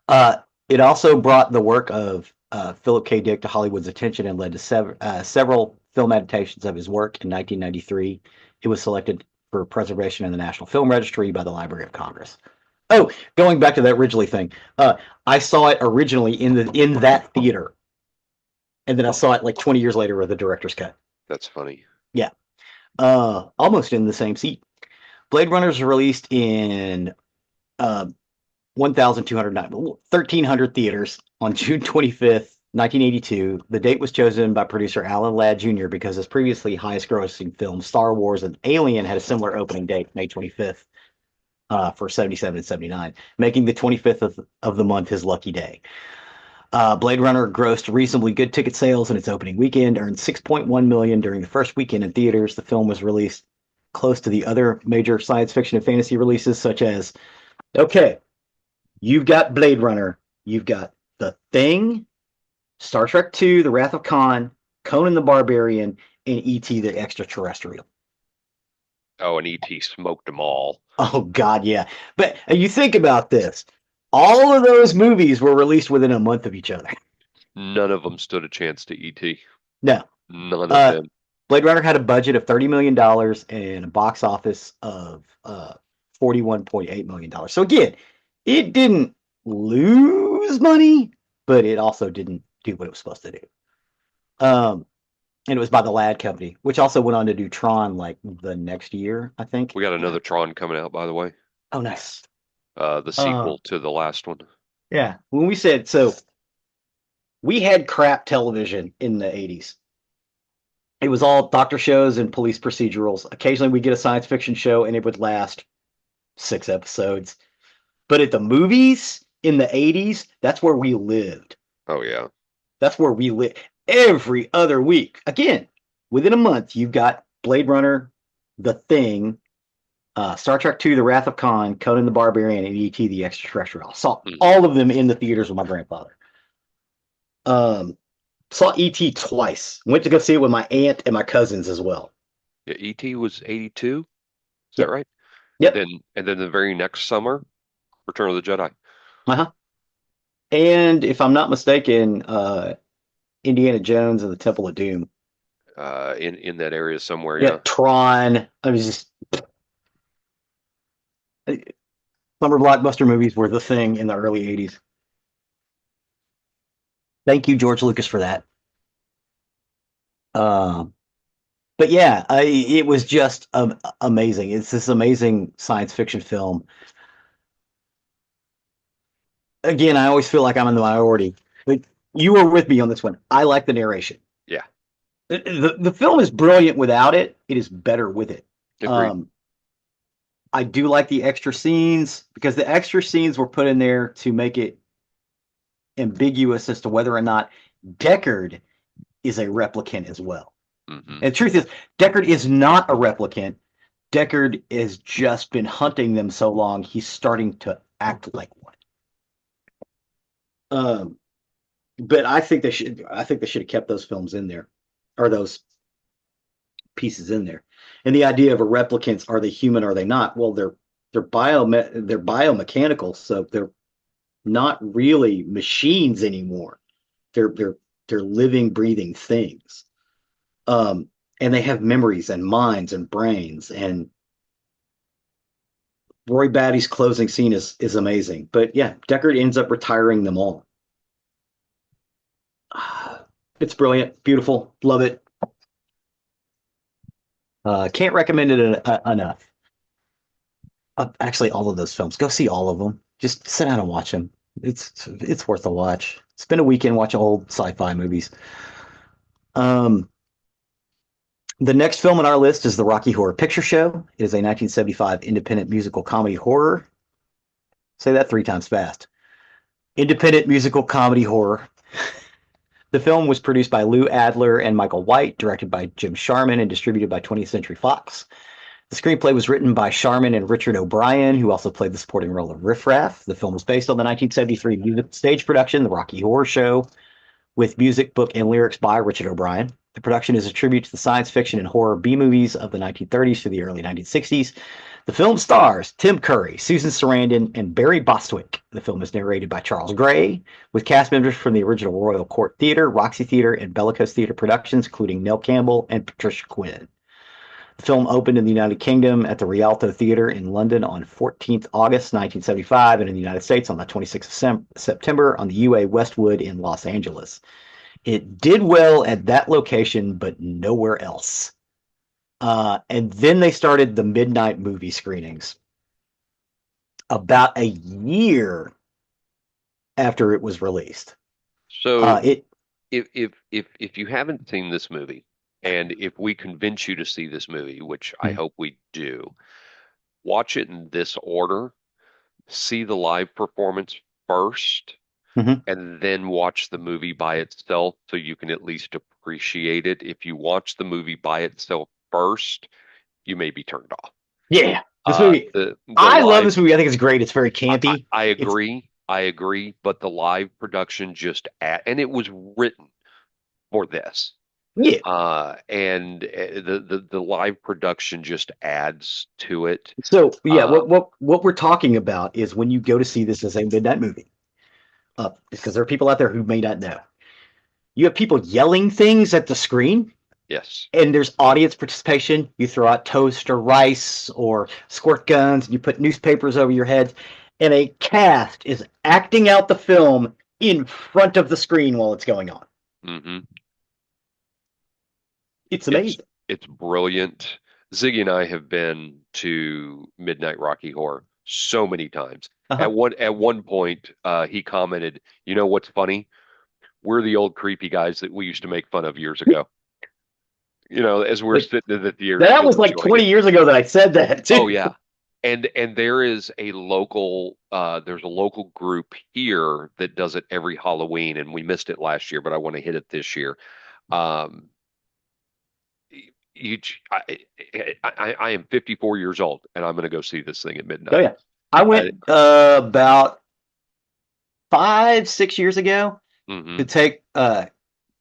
Uh, it also brought the work of Philip K. Dick to Hollywood's attention and led to several film adaptations of his work. In 1993, it was selected for preservation in the National Film Registry by the Library of Congress. Oh, going back to that Ridgely thing, I saw it originally in that theater, and then I saw it like 20 years later with the director's cut. That's funny. Yeah, almost in the same seat. Blade Runner is released in 1,213 theaters on June 25th, 1982. The date was chosen by producer Alan Ladd Jr. because his previously highest grossing film, Star Wars and Alien, had a similar opening date, May 25th, for 77 and 79, making the 25th of the month his lucky day. Blade Runner grossed reasonably good ticket sales in its opening weekend, earned 6.1 million during the first weekend in theaters. The film was released close to the other major science fiction and fantasy releases, such as, okay, you've got Blade Runner, you've got The Thing, Star Trek II, The Wrath of Khan, Conan the Barbarian, and E.T. the Extraterrestrial. Oh, and E.T. smoked them all. Oh, God, yeah. But you think about this, all of those movies were released within a month of each other. None of them stood a chance to E.T. No. None of Uh, them. Blade Runner had a budget of $30 million and a box office of $41.8 million. So again, it didn't lose money, but it also didn't do what it was supposed to do. Um, and it was by the Ladd Company, which also went on to do Tron like the next year, I think. We got another Tron coming out, by the way. Oh, nice. The Uh, sequel to the last one. yeah. When we said so, we had crap television in the 80s. It was all doctor shows and police procedurals. Occasionally, we get a science fiction show, and it would last 6 episodes. But at the movies in the 80s, that's where we lived. Oh yeah. That's where we live every other week. Again, within a month, you've got Blade Runner, The Thing, Star Trek II, The Wrath of Khan, Conan the Barbarian, and E.T. the Extraterrestrial. I saw Mhm. all of them in the theaters with my grandfather. Um, saw E.T. twice. Went to go see it with my aunt and my cousins as well. Yeah, E.T. was 82. Is that Yep. right? Yep. And then the very next summer, Return of the Jedi. Uh-huh. And if I'm not mistaken, Indiana Jones and the Temple of Doom. In that area somewhere, Yeah, yeah. Tron. I was just summer blockbuster movies were the thing in the early 80s. Thank you, George Lucas, for that. Um, but yeah, it was just amazing. It's this amazing science fiction film. Again, I always feel like I'm in the minority, but you were with me on this one. I like the narration. Yeah, The film is brilliant without it. It is better with it. agreed. Um, I do like the extra scenes because the extra scenes were put in there to make it ambiguous as to whether or not Deckard is a replicant as well. Hmm. And the truth is, Deckard is not a replicant. Deckard has just been hunting them so long, he's starting to act like one. Um, but I think they should. I think they should have kept those films in there, or those pieces in there. And the idea of a replicants, are they human? Are they not? Well, they're biomechanical, so they're not really machines anymore. They're living, breathing things. Um, and they have memories and minds and brains. And Roy Batty's closing scene is amazing. But yeah, Deckard ends up retiring them all. It's brilliant, beautiful, love it. Can't recommend it enough. Actually, all of those films, go see all of them. Just sit down and watch them. It's worth a watch. Spend a weekend watching old sci-fi movies. Um, the next film on our list is the Rocky Horror Picture Show. It is a 1975 independent musical comedy horror. Say that three times fast. Independent musical comedy horror. The film was produced by Lou Adler and Michael White, directed by Jim Sharman, and distributed by 20th Century Fox. The screenplay was written by Sharman and Richard O'Brien, who also played the supporting role of Riff Raff. The film was based on the 1973 music stage production, The Rocky Horror Show, with music, book, and lyrics by Richard O'Brien. The production is a tribute to the science fiction and horror B movies of the 1930s to the early 1960s. The film stars Tim Curry, Susan Sarandon, and Barry Bostwick. The film is narrated by Charles Gray, with cast members from the original Royal Court Theatre, Roxy Theatre, and Bellicose Theatre productions, including Nell Campbell and Patricia Quinn. The film opened in the United Kingdom at the Rialto Theatre in London on 14th August 1975 and in the United States on the 26th of September on the UA Westwood in Los Angeles. It did well at that location, but nowhere else. And then they started the midnight movie screenings about a year after it was released. So It if you haven't seen this movie, and if we convince you to see this movie, which I hope we do, watch it in this order. See the live performance first, Mhm. and then watch the movie by itself so you can at least appreciate it. If you watch the movie by itself first, you may be turned off. Yeah, this movie. The I love live, this movie. I think it's great. It's very I, campy. I It's agree, I agree, but the live production and it was written for this. yeah. And the live production just adds to it. So yeah, Um, what we're talking about is when you go to see this as a midnight movie, because there are people out there who may not know. You have people yelling things at the screen, yes. and there's audience participation. You throw out toast or rice or squirt guns, and you put newspapers over your heads, and a cast is acting out the film in front of the screen while it's going on. hmm It's It's amazing. it's brilliant. Ziggy and I have been to Midnight Rocky Horror so many times. Uh-huh. At one point, he commented, "You know what's funny? We're the old creepy guys that we used to make fun of years ago." As we're Like sitting in the that theater was like enjoying 20 it. years ago that I said that Oh too. yeah, and there's a local group here that does it every Halloween, and we missed it last year, but I want to hit it this year. Um, you, I am 54 years old, and I'm going to go see this thing at Oh midnight. yeah, I I, went about 5, 6 years ago hmm to take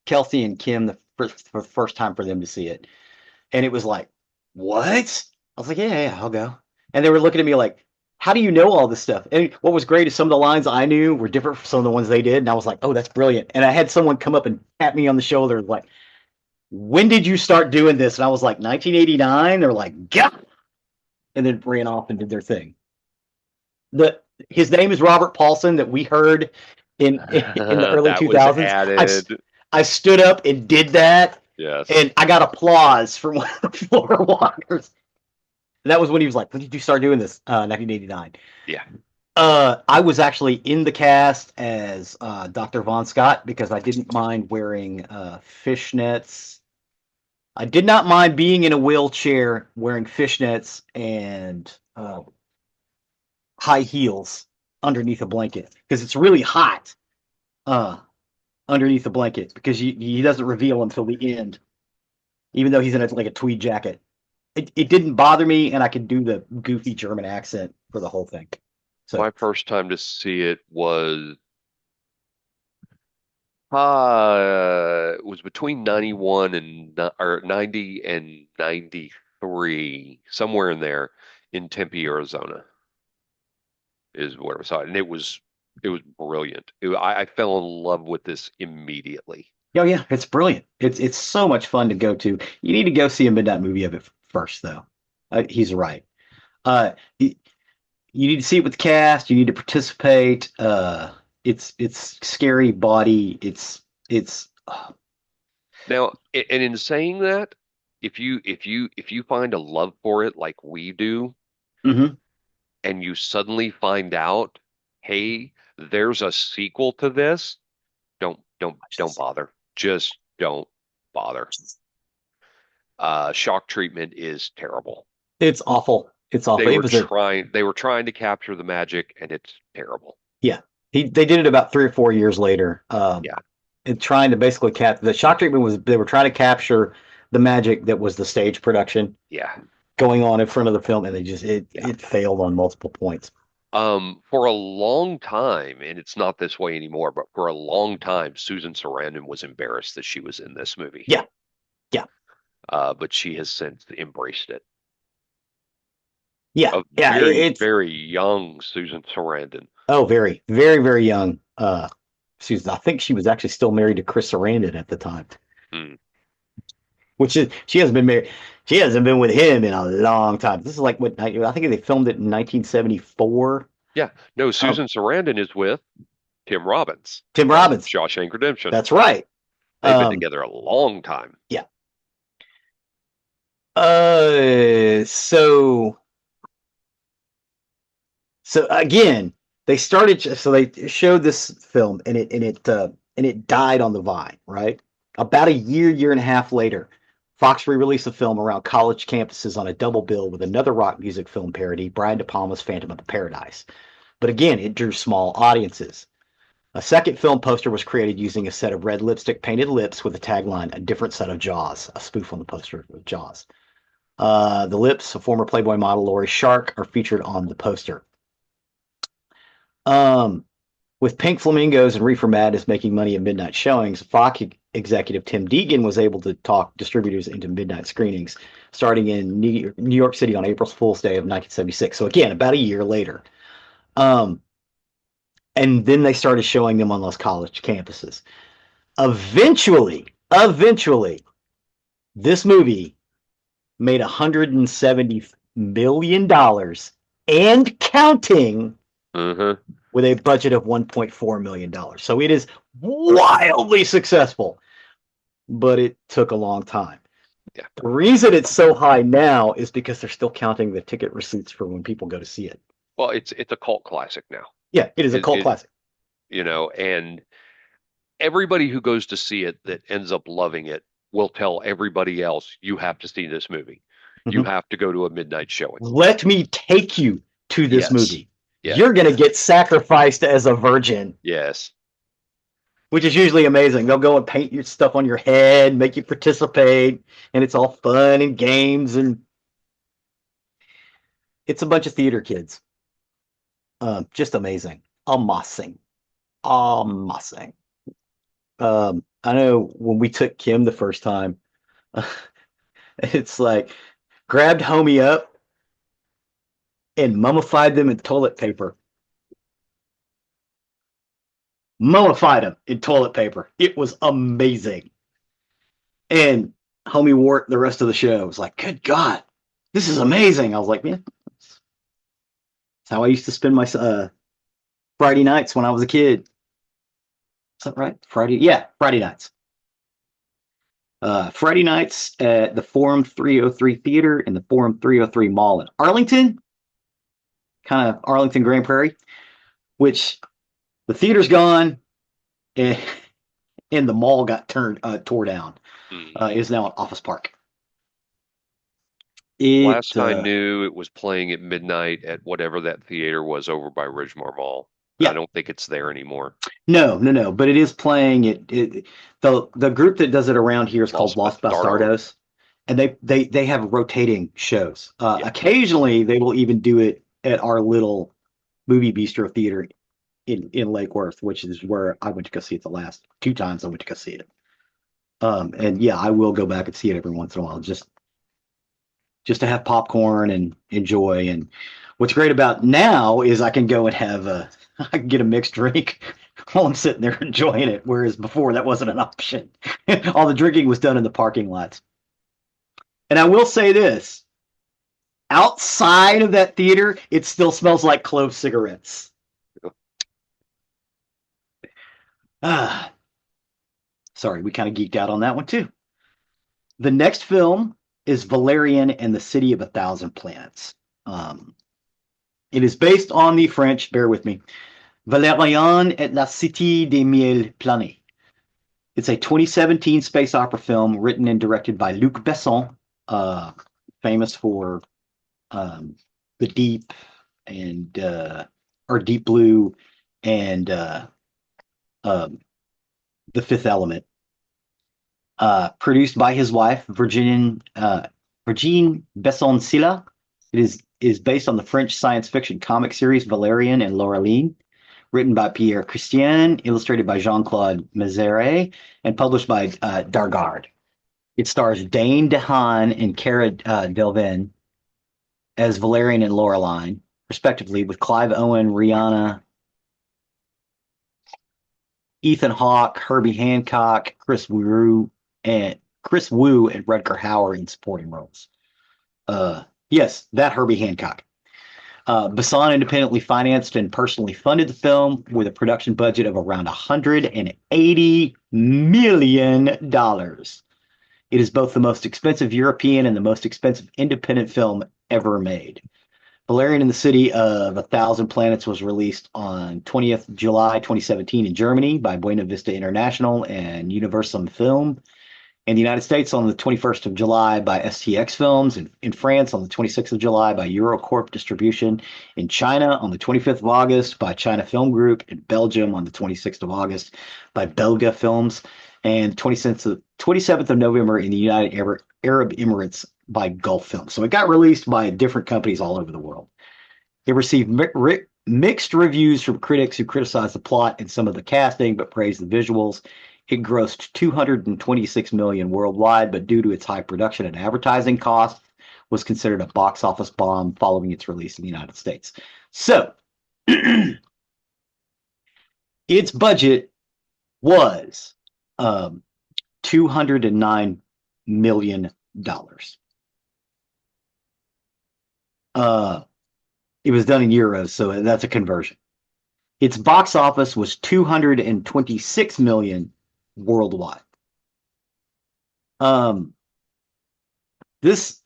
Kelsey and Kim for the first time for them to see it, and it was like, what? I was like, yeah, I'll go. And they were looking at me like, how do you know all this stuff? And what was great is some of the lines I knew were different from some of the ones they did, and I was like, oh, that's brilliant. And I had someone come up and tap me on the shoulder like, when did you start doing this? And I was like, 1989. They're like, God, and then ran off and did their thing. The His name is Robert Paulson that we heard in the early That was 2000s. added. I stood up and did that, Yes. and I got applause from one of the floor walkers. And that was when he was like, "When did you start doing this?" 1989. Yeah. I was actually in the cast as Dr. Von Scott because I didn't mind wearing fishnets. I did not mind being in a wheelchair wearing fishnets and high heels underneath a blanket because it's really hot uh, underneath the blanket because he doesn't reveal until the end, even though he's in like a tweed jacket. It didn't bother me, and I could do the goofy German accent for the whole thing. So My first time to see it was between 91 or 90 and 93, somewhere in there in Tempe, Arizona is where I saw it. And it was brilliant. I fell in love with this immediately. oh yeah, it's brilliant. It's so much fun to go to. You need to go see a midnight movie of it first, though. He's right. You need to see it with the cast. You need to participate. It's scary body. It's Now, and in saying that, if you find a love for it like we do, Hmm. and you suddenly find out, hey, there's a sequel to this, don't bother. Just don't bother. Shock treatment is terrible. It's awful. It's They awful. It were was a trying to capture the magic, and it's terrible. Yeah. They did it about 3 or 4 years later. Yeah, And trying to basically cap the shock treatment was they were trying to capture the magic that was the stage production yeah, going on in front of the film, and they just yeah. it failed on multiple points. For a long time, and it's not this way anymore, but for a long time, Susan Sarandon was embarrassed that she was in this movie. Yeah, yeah, But she has since embraced it. yeah, A yeah. very, It's very young Susan Sarandon. oh, very, very, very young. I think she was actually still married to Chris Sarandon at the time, Hmm. which is she hasn't been married. She hasn't been with him in a long time. This is like what I think they filmed it in 1974. Yeah, no, Um, Susan Sarandon is with Tim Robbins Tim from Robbins. Shawshank Redemption. That's right. They've been Um, together a long time. yeah. Uh, so so again, they showed this film and it died on the vine, right? About a year and a half later, Fox re-released the film around college campuses on a double bill with another rock music film parody, Brian De Palma's Phantom of the Paradise. But again, it drew small audiences. A second film poster was created using a set of red lipstick painted lips with the tagline "A different set of Jaws," a spoof on the poster with Jaws. The lips of former Playboy model Lori Shark are featured on the poster. Um, with Pink Flamingos and Reefer Madness making money at midnight showings, Fox executive Tim Deegan was able to talk distributors into midnight screenings, starting in New York City on April Fool's Day of 1976. So again, about a year later. Um, and then they started showing them on those college campuses. Eventually, this movie made $170 million and counting Uh-huh. with a budget of $1.4 million. So it is wildly successful, but it took a long time. Yeah. The reason it's so high now is because they're still counting the ticket receipts for when people go to see it. Well, it's a cult classic now. Yeah, it is a cult It classic. and everybody who goes to see it that ends up loving it will tell everybody else, you have to see this movie. You Mhm. have to go to a midnight showing. Let me take you to this Yes. movie. Yes. You're going to get sacrificed as a virgin, Yes. which is usually amazing. They'll go and paint your stuff on your head, make you participate, and it's all fun and games, and it's a bunch of theater kids. Just amazing. Amazing. Amazing. I know when we took Kim the first time, it's like grabbed homie up and mummified them in toilet paper. Mummified them in toilet paper. It was amazing. And homie wore it the rest of the show. It was like, good God, this is amazing. I was like, man, that's how I used to spend my Friday nights when I was a kid. Is that right? Friday? Yeah, Friday nights. Friday nights at the Forum 303 Theater in the Forum 303 Mall in Arlington, kind of Arlington, Grand Prairie, which the theater's gone and, and the mall got tore down. It is now an office park. Last I knew, it was playing at midnight at whatever that theater was over by Ridgemar Mall. I Yeah, don't think it's there anymore. no, but it is playing. The group that does it around here is called Los Los Bastardos. Bastardos, and they have rotating shows. Yeah. Occasionally, they will even do it at our little movie bistro theater in Lake Worth, which is where I went to go see it the last 2 times I went to go see it. And yeah, I will go back and see it every once in a while, just to have popcorn and enjoy. And what's great about now is I can go and have I can get a mixed drink while I'm sitting there enjoying it, whereas before that wasn't an option. All the drinking was done in the parking lots. And I will say this: outside of that theater, it still smells like clove cigarettes. Ah, sorry, we kind of geeked out on that one too. The next film is Valerian and the City of a Thousand Planets. Um, it is based on the French, bear with me, Valérian et la Cité des Mille Planètes. It's a 2017 space opera film written and directed by Luc Besson, famous for um, The Deep and or Deep Blue and um, The Fifth Element. Produced by his wife, Virginie Besson-Silla. It is based on the French science fiction comic series Valerian and Laureline, written by Pierre Christian, illustrated by Jean-Claude Mézeret, and published by Dargaud. It stars Dane DeHaan and Cara Delevingne as Valerian and Laureline, respectively, with Clive Owen, Rihanna, Ethan Hawke, Herbie Hancock, Chris Wu, and Rutger Hauer in supporting roles. Yes, that Herbie Hancock. Besson independently financed and personally funded the film with a production budget of around $180 million. It is both the most expensive European and the most expensive independent film ever made. Valerian in the City of a Thousand Planets was released on 20th July 2017 in Germany by Buena Vista International and Universum Film. In the United States on the 21st of July by STX Films, in France on the 26th of July by Eurocorp Distribution, in China on the 25th of August by China Film Group, in Belgium on the 26th of August by Belga Films, and 27th of November in the United Arab Emirates by Gulf Films. So it got released by different companies all over the world. It received mixed reviews from critics who criticized the plot and some of the casting, but praised the visuals. It grossed $226 million worldwide, but due to its high production and advertising costs, was considered a box office bomb following its release in the United States. So, its budget was $209 million. It was done in euros, so that's a conversion. Its box office was 226 million worldwide. Um, this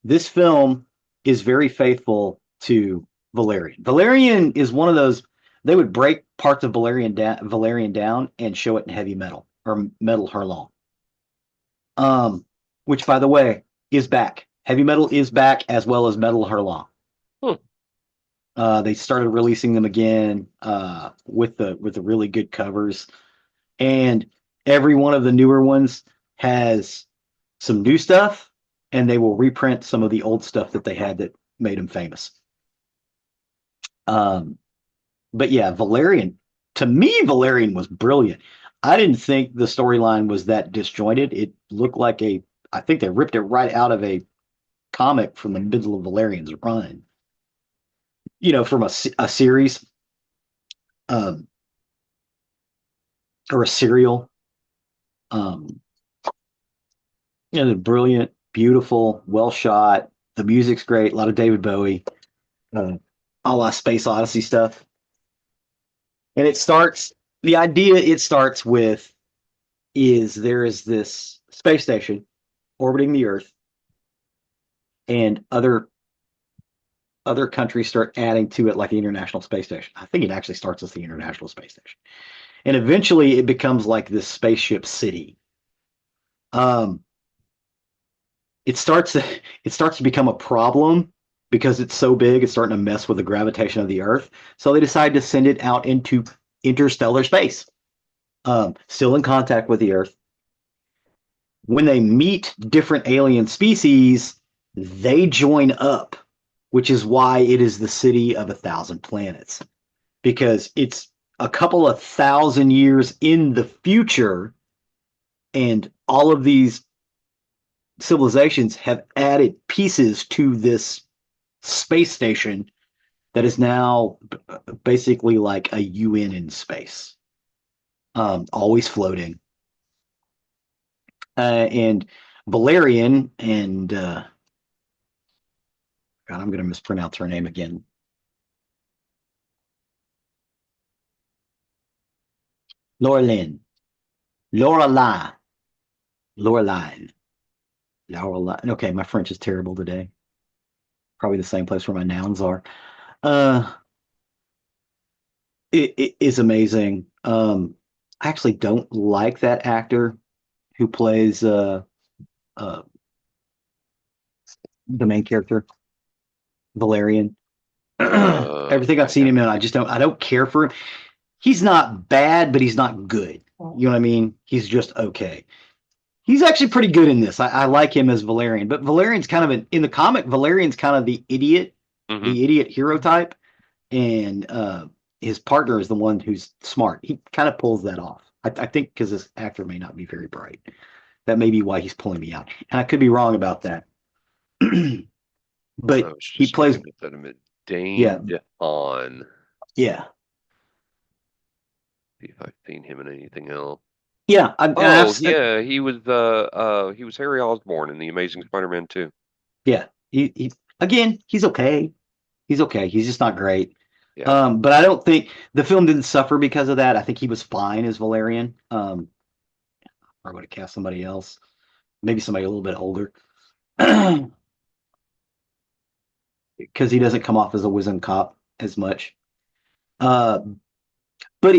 this film is very faithful to Valerian. Valerian is one of those. They would break parts of Valerian down and show it in heavy metal or metal hurlong. Which, by the way, is back. Heavy metal is back as well as metal hurlong. Hmm. They started releasing them again with the really good covers, and every one of the newer ones has some new stuff, and they will reprint some of the old stuff that they had that made them famous. But yeah, Valerian, to me, Valerian was brilliant. I didn't think the storyline was that disjointed. It looked like I think they ripped it right out of a comic from the middle of Valerian's run. From a series um, or a serial. Um, brilliant, beautiful, well shot. The music's great. A lot of David Bowie, uh, a la Space Odyssey stuff. And the idea it starts with is there is this space station orbiting the Earth, and other countries start adding to it, like the International Space Station. I think it actually starts as the International Space Station. And eventually it becomes like this spaceship city. Um, it starts to become a problem because it's so big, it's starting to mess with the gravitation of the Earth. So they decide to send it out into interstellar space, still in contact with the Earth. When they meet different alien species, they join up, which is why it is the City of a Thousand Planets, because it's a couple of thousand years in the future, and all of these civilizations have added pieces to this space station that is now basically like a UN in space, always floating. And Valerian and God, I'm going to mispronounce her name again. Laureline, Laureline, Laureline. Okay, my French is terrible today. Probably the same place where my nouns are. Uh, it is amazing. I actually don't like that actor who plays uh the main character, Valerian. Everything I've I seen have him in, I don't care for him. He's not bad, but he's not good. You know what I mean? He's just okay. He's actually pretty good in this. I like him as Valerian, but Valerian's kind of in the comic. Valerian's kind of hmm the idiot hero type, and his partner is the one who's smart. He kind of pulls that off. I think because this actor may not be very bright. That may be why he's pulling me out, and I could be wrong about that. I But was he just plays, looking at that a minute. yeah, Dane DeHaan. yeah, See if I've seen him in anything else. yeah. Oh yeah, he was Harry Osborn in The Amazing Spider-Man 2. yeah. He again, he's okay. He's okay. He's just not great. Yeah. But I don't think the film didn't suffer because of that. I think he was fine as Valerian. I would have cast somebody else, maybe somebody a little bit older, because he doesn't come off as a wizened cop as much. Uh, but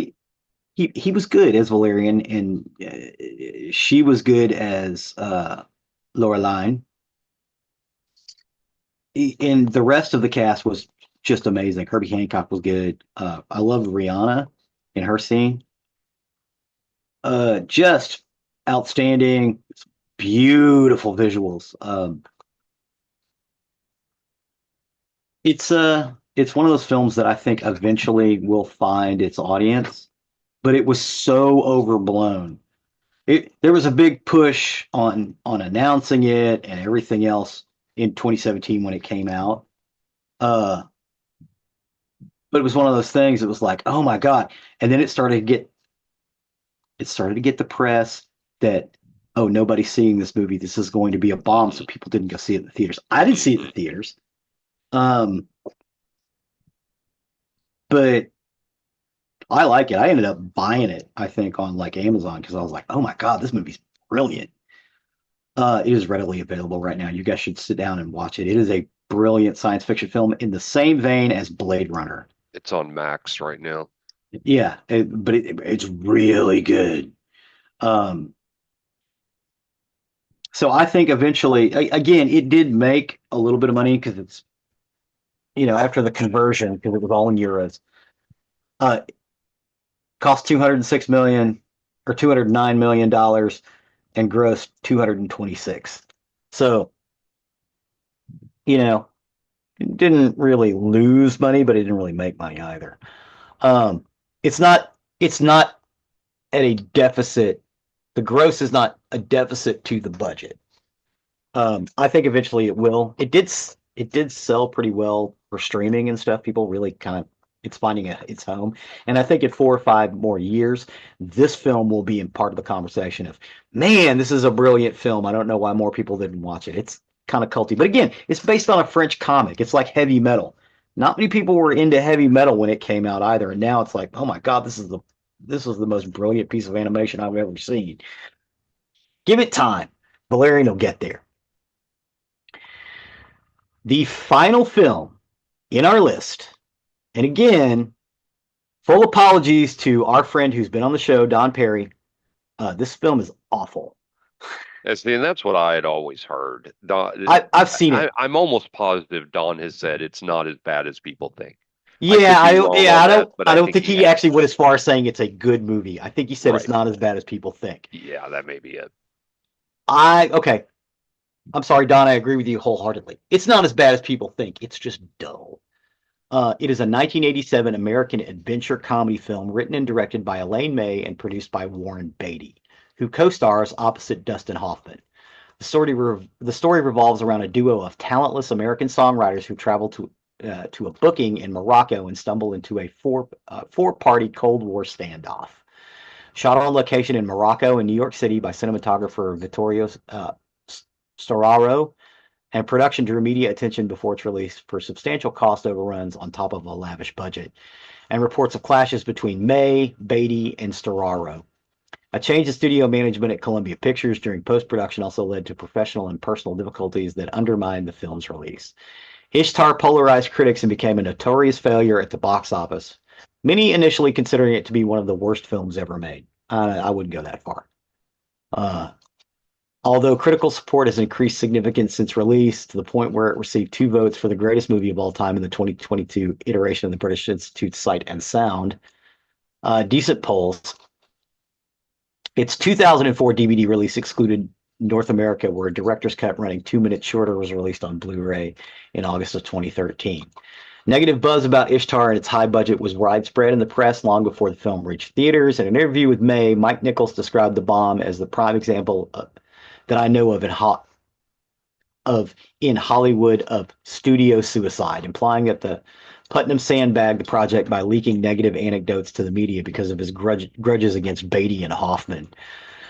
he was good as Valerian, and she was good as Loreline. And the rest of the cast was just amazing. Herbie Hancock was good. I loved Rihanna in her scene. Just outstanding, beautiful visuals. It's one of those films that I think eventually will find its audience, but it was so overblown. There was a big push on announcing it and everything else in 2017 when it came out. Uh, but it was one of those things. It was like, oh my god, and then it started to get the press that, oh, nobody's seeing this movie. This is going to be a bomb, so people didn't go see it in the theaters. I didn't see it in the theaters, um, but I like it. I ended up buying it, I think, on like Amazon because I was like, oh my god, this movie's brilliant. It is readily available right now. You guys should sit down and watch it. It is a brilliant science fiction film in the same vein as Blade Runner. It's on Max right now. Yeah, but it's really good. Um, so I think eventually, again, it did make a little bit of money because it's, after the conversion, because it was all in euros. Uh, cost 206 million or 209 million dollars and grossed 226. So, you know, it didn't really lose money, but it didn't really make money either. Um, it's not at a deficit. The gross is not a deficit to the budget. I think eventually it will. It did sell pretty well for streaming and stuff. People really kind of it's finding its home, and I think in 4 or 5 more years, this film will be in part of the conversation of, man, this is a brilliant film. I don't know why more people didn't watch it. It's kind of culty, but again, it's based on a French comic. It's like heavy metal. Not many people were into heavy metal when it came out either, and now it's like, oh my god, this was the most brilliant piece of animation I've ever seen. Give it time. Valerian will get there. The final film in our list, and again, full apologies to our friend who's been on the show, Don Perry. This film is awful. And that's what I had always heard. I've seen it. I'm almost positive Don has said it's not as bad as people think. I Yeah, could be wrong on that, but I I don't think think he he has. actually went as far as saying it's a good movie. I think he said it's Right. not as bad as people think. Yeah, that may be it. Okay. I'm sorry, Don. I agree with you wholeheartedly. It's not as bad as people think. It's just dull. It is a 1987 American adventure comedy film written and directed by Elaine May and produced by Warren Beatty, who co-stars opposite Dustin Hoffman. The story revolves around a duo of talentless American songwriters who travel to a booking in Morocco and stumble into a four-party Cold War standoff. Shot on location in Morocco and New York City by cinematographer Vittorio Storaro, and production drew media attention before its release for substantial cost overruns on top of a lavish budget, and reports of clashes between May, Beatty, and Storaro. A change in studio management at Columbia Pictures during post-production also led to professional and personal difficulties that undermined the film's release. Ishtar polarized critics and became a notorious failure at the box office, many initially considering it to be one of the worst films ever made. I wouldn't go that far. Uh, Although critical support has increased significantly since release to the point where it received 2 votes for the greatest movie of all time in the 2022 iteration of the British Institute Sight and Sound, decent polls. Its 2004 DVD release excluded North America, where a director's cut running 2 minutes shorter was released on Blu-ray in August of 2013. Negative buzz about Ishtar and its high budget was widespread in the press long before the film reached theaters. In an interview with May, Mike Nichols described the bomb as the prime example that I know of in Hollywood of studio suicide, implying that the Putnam sandbagged the project by leaking negative anecdotes to the media because of his grudges against Beatty and Hoffman.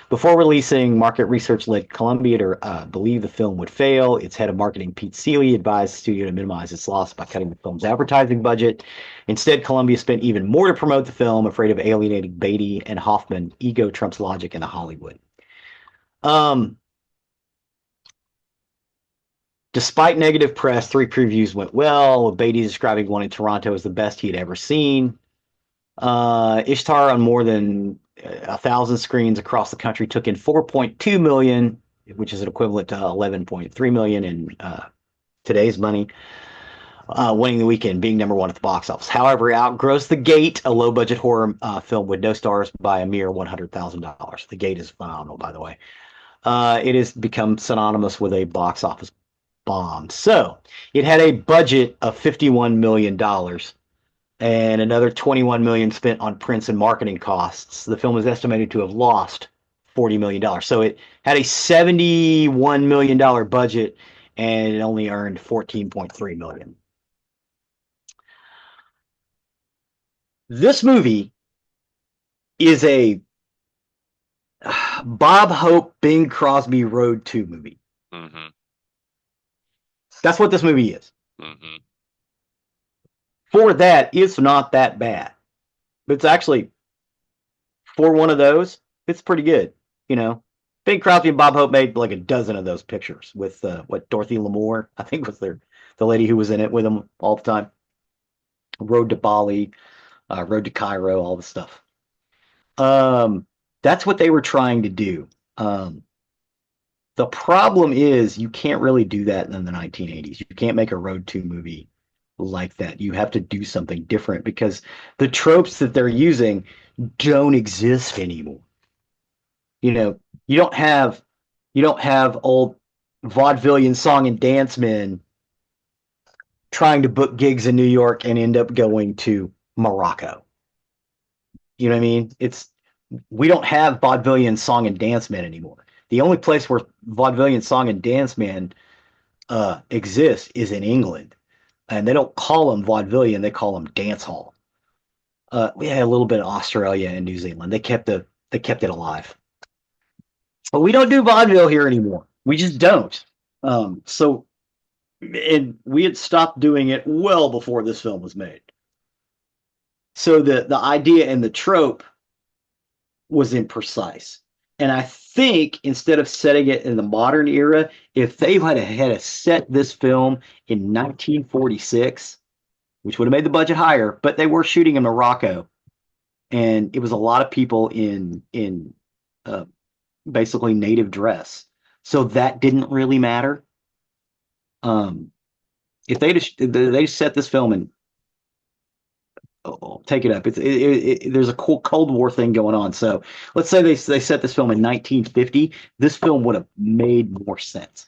Before releasing, market research led Columbia to believe the film would fail. Its head of marketing, Pete Seeley, advised the studio to minimize its loss by cutting the film's advertising budget. Instead, Columbia spent even more to promote the film, afraid of alienating Beatty and Hoffman. Ego trumps logic in Hollywood. Despite negative press, 3 previews went well. Beatty describing one in Toronto as the best he had ever seen. Ishtar on more than 1,000 screens across the country took in 4.2 million, which is an equivalent to 11.3 million in today's money, winning the weekend, being number 1 at the box office. However, it outgrossed The Gate, a low-budget horror film with no stars, by a mere $100,000. The Gate is phenomenal, by the way. It has become synonymous with a box office bomb. So it had a budget of $51 million and another $21 million spent on prints and marketing costs. The film is estimated to have lost $40 million. So it had a $71 million budget and it only earned $14.3 million. This movie is a Bob Hope, Bing Crosby Road 2 movie. Mm-hmm. That's what this movie is. Mm-hmm. For that, it's not that bad. But it's actually, for one of those, it's pretty good. You know, Bing Crosby and Bob Hope made like a dozen of those pictures with Dorothy Lamour, I think was the lady who was in it with them all the time. Road to Bali, Road to Cairo, all the stuff. That's what they were trying to do. The problem is you can't really do that in the 1980s. You can't make a Road 2 movie like that. You have to do something different because the tropes that they're using don't exist anymore. You know, you don't have old vaudevillian song and dance men trying to book gigs in New York and end up going to Morocco. You know what I mean? We don't have vaudevillian song and dance men anymore. The only place where vaudevillian song and dance men exists is in England, and they don't call them vaudevillian; they call them dance hall. We had a little bit of Australia and New Zealand. They kept it alive, but we don't do vaudeville here anymore. We just don't. So, and we had stopped doing it well before this film was made. So the idea and the trope was imprecise. And I think instead of setting it in the modern era, if they had set this film in 1946, which would have made the budget higher, but they were shooting in Morocco, and it was a lot of people in basically native dress, so that didn't really matter. If they set this film in, take it up. There's a Cold War thing going on. So let's say they set this film in 1950. This film would have made more sense,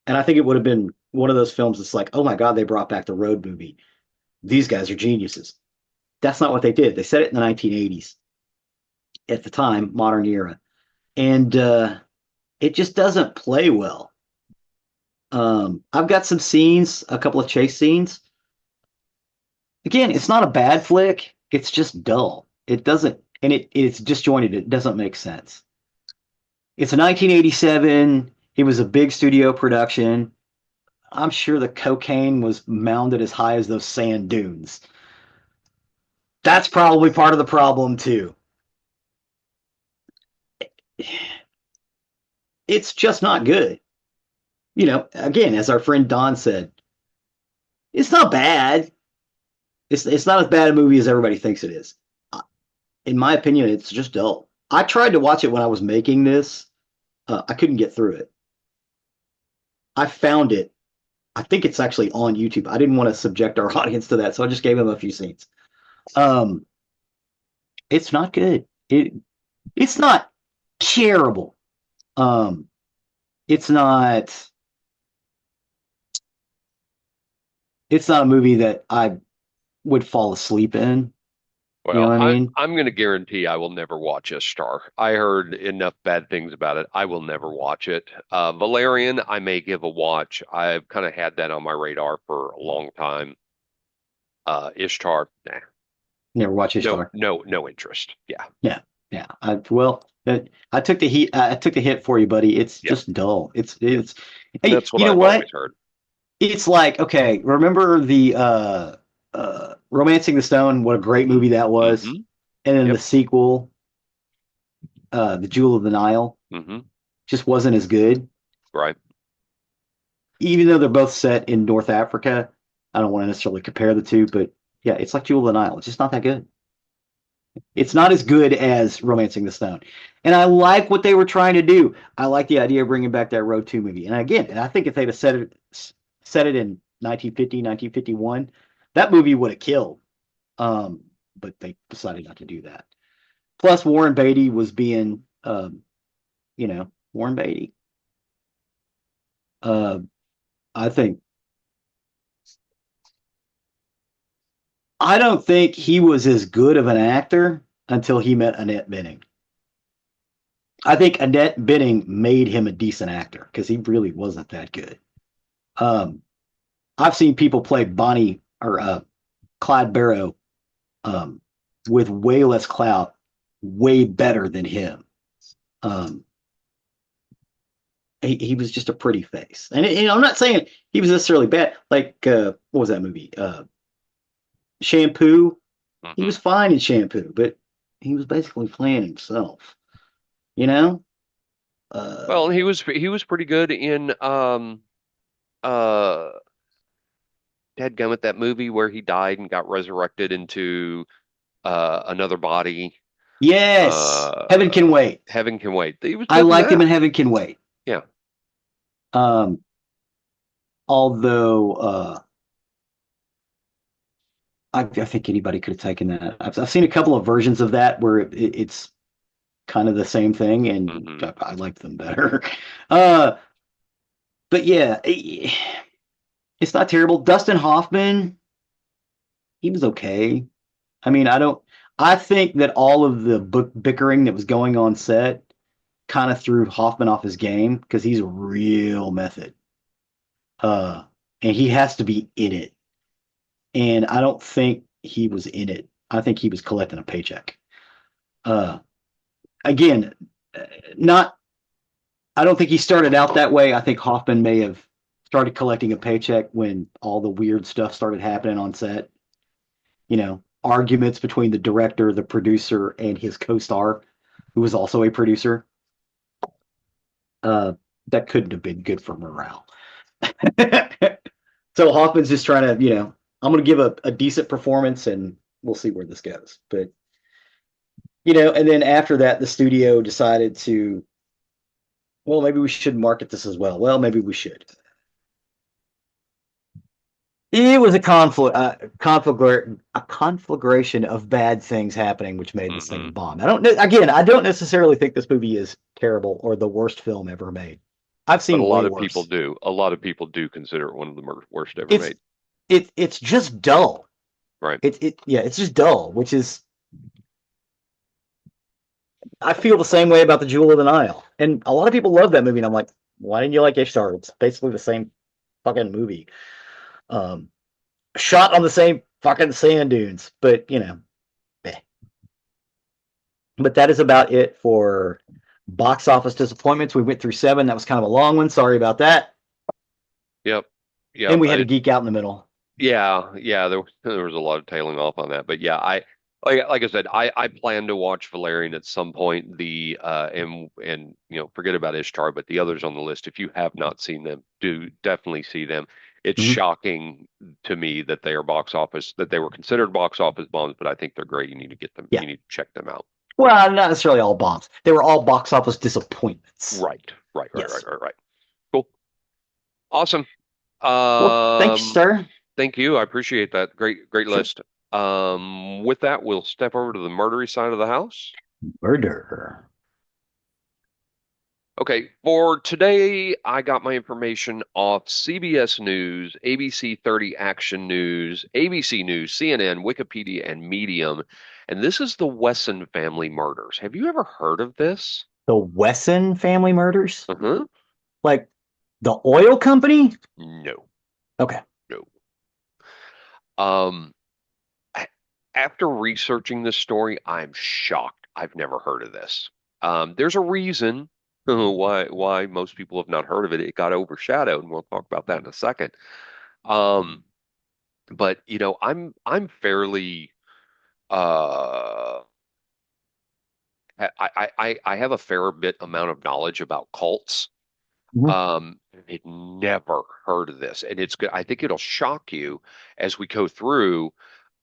and I think it would have been one of those films that's like, oh my god, they brought back the road movie. These guys are geniuses. That's not what they did. They set it in the 1980s, at the time, modern era, and it just doesn't play well. I've got some scenes, a couple of chase scenes. Again, it's not a bad flick. It's just dull. It doesn't, and it's disjointed. It doesn't make sense. It's a 1987. It was a big studio production. I'm sure the cocaine was mounded as high as those sand dunes. That's probably part of the problem too. it's just not good. You know, again, as our friend Don said, it's not bad. It's not as bad a movie as everybody thinks it is. In my opinion, it's just dull. I tried to watch it when I was making this. I couldn't get through it. I found it. I think it's actually on YouTube. I didn't want to subject our audience to that, so I just gave them a few scenes. Um, it's not good. It's not terrible. Um, it's not it's not a movie that I would fall asleep in. You know Well, what I mean? I'm going to guarantee I will never watch a Star. I heard enough bad things about it. I will never watch it. Valerian, I may give a watch. I've kind of had that on my radar for a long time. Ishtar, nah, Never watch no, Ishtar. no interest. Yeah, Yeah, yeah. I took the heat. I took the hit for you, buddy. It's yeah, just dull. It's. Hey, that's what you know I've always what? heard. It's like, okay, remember the Romancing the Stone? What a great movie that was. Mm-hmm. And then the Yep. sequel, The Jewel of the Nile, Mm-hmm. just wasn't as good. Right. Even though they're both set in North Africa, I don't want to necessarily compare the two, but yeah, it's like Jewel of the Nile. It's just not that good. It's not as good as Romancing the Stone. And I like what they were trying to do. I like the idea of bringing back that Road 2 movie. And again, and I think if they'd have set it in 1950, 1951, that movie would have killed. But they decided not to do that. Plus, Warren Beatty was being, Warren Beatty. Uh, I think I don't think he was as good of an actor until he met Annette Bening. I think Annette Bening made him a decent actor because he really wasn't that good. Um, I've seen people play Bonnie or Clyde Barrow um, with way less clout, way better than him. Um, he was just a pretty face, and I'm not saying he was necessarily bad. Like what was that movie? Shampoo. He Mm-hmm. was fine in Shampoo, but he was basically playing himself. You know? Uh, Well, he was pretty good in uh Dadgummit, that movie where he died and got resurrected into another body. yes, Heaven Uh, Can Wait. Heaven Can Wait. He was I good in liked him in that. Heaven Can Wait. Yeah. Um, although I think anybody could have taken that. I've seen a couple of versions of that where it's kind of the same thing, and Hmm. I like them better. Uh, but yeah, it's not terrible. Dustin Hoffman, he was okay. I mean, I don't. I think that all of the book bickering that was going on set kind of threw Hoffman off his game because he's a real method. Uh, and he has to be in it. And I don't think he was in it. I think he was collecting a paycheck. Uh, again, not. I don't think he started out that way. I think Hoffman may have started collecting a paycheck when all the weird stuff started happening on set. Arguments between the director, the producer, and his co-star, who was also a producer. Uh, that couldn't have been good for morale. So Hoffman's just trying to, I'm going to give a decent performance and we'll see where this goes. But, and then after that, the studio decided to, well, maybe we should market this as well. Well, maybe we should. It was conflagration of bad things happening, which made this thing Hmm. bomb. I don't necessarily think this movie is terrible or the worst film ever made. I've But a seen way lot of people worse. do. A lot of people do consider it one of the worst ever It's made. it's just dull. Right. It's just dull, which is I feel the same way about the Jewel of the Nile. And a lot of people love that movie, and I'm like, why didn't you like Ishtar? It's basically the same fucking movie. Um, shot on the same fucking sand dunes, but eh. But that is about it for box office disappointments. We went through 7. That was kind of a long one. Sorry about that. Yep. And Yep. we had to geek out in the middle. Yeah. Yeah. There was a lot of tailing off on that, but yeah, like I said, I plan to watch Valerian at some point. And forget about Ishtar, but the others on the list, if you have not seen them, do definitely see them. It's Mhm. shocking to me that they were considered box office bombs, but I think they're great. You need to get them. Yeah. You need to check them out. Well, not necessarily all bombs. They were all box office disappointments. Right, right, right, right, Yes. right, right. Cool, awesome. Well, thanks, Um, sir. Thank you. I appreciate that. Great, great Sure. list. With that, we'll step over to the murdery side of the house. Murder. Okay, for today, I got my information off CBS News, ABC 30 Action News, ABC News, CNN, Wikipedia, and Medium. And this is the Wesson family murders. Have you ever heard of this? The Wesson family murders? Uh-huh. Like the oil company? No, Okay. no. Um, a- After researching this story, I'm shocked. I've never heard of this. There's a reason why most people have not heard of it. It got overshadowed, and we'll talk about that in a second. Um, but I'm fairly I have a fair bit amount of knowledge about cults. Mhm. I'd never heard of this, and it's good. I think it'll shock you as we go through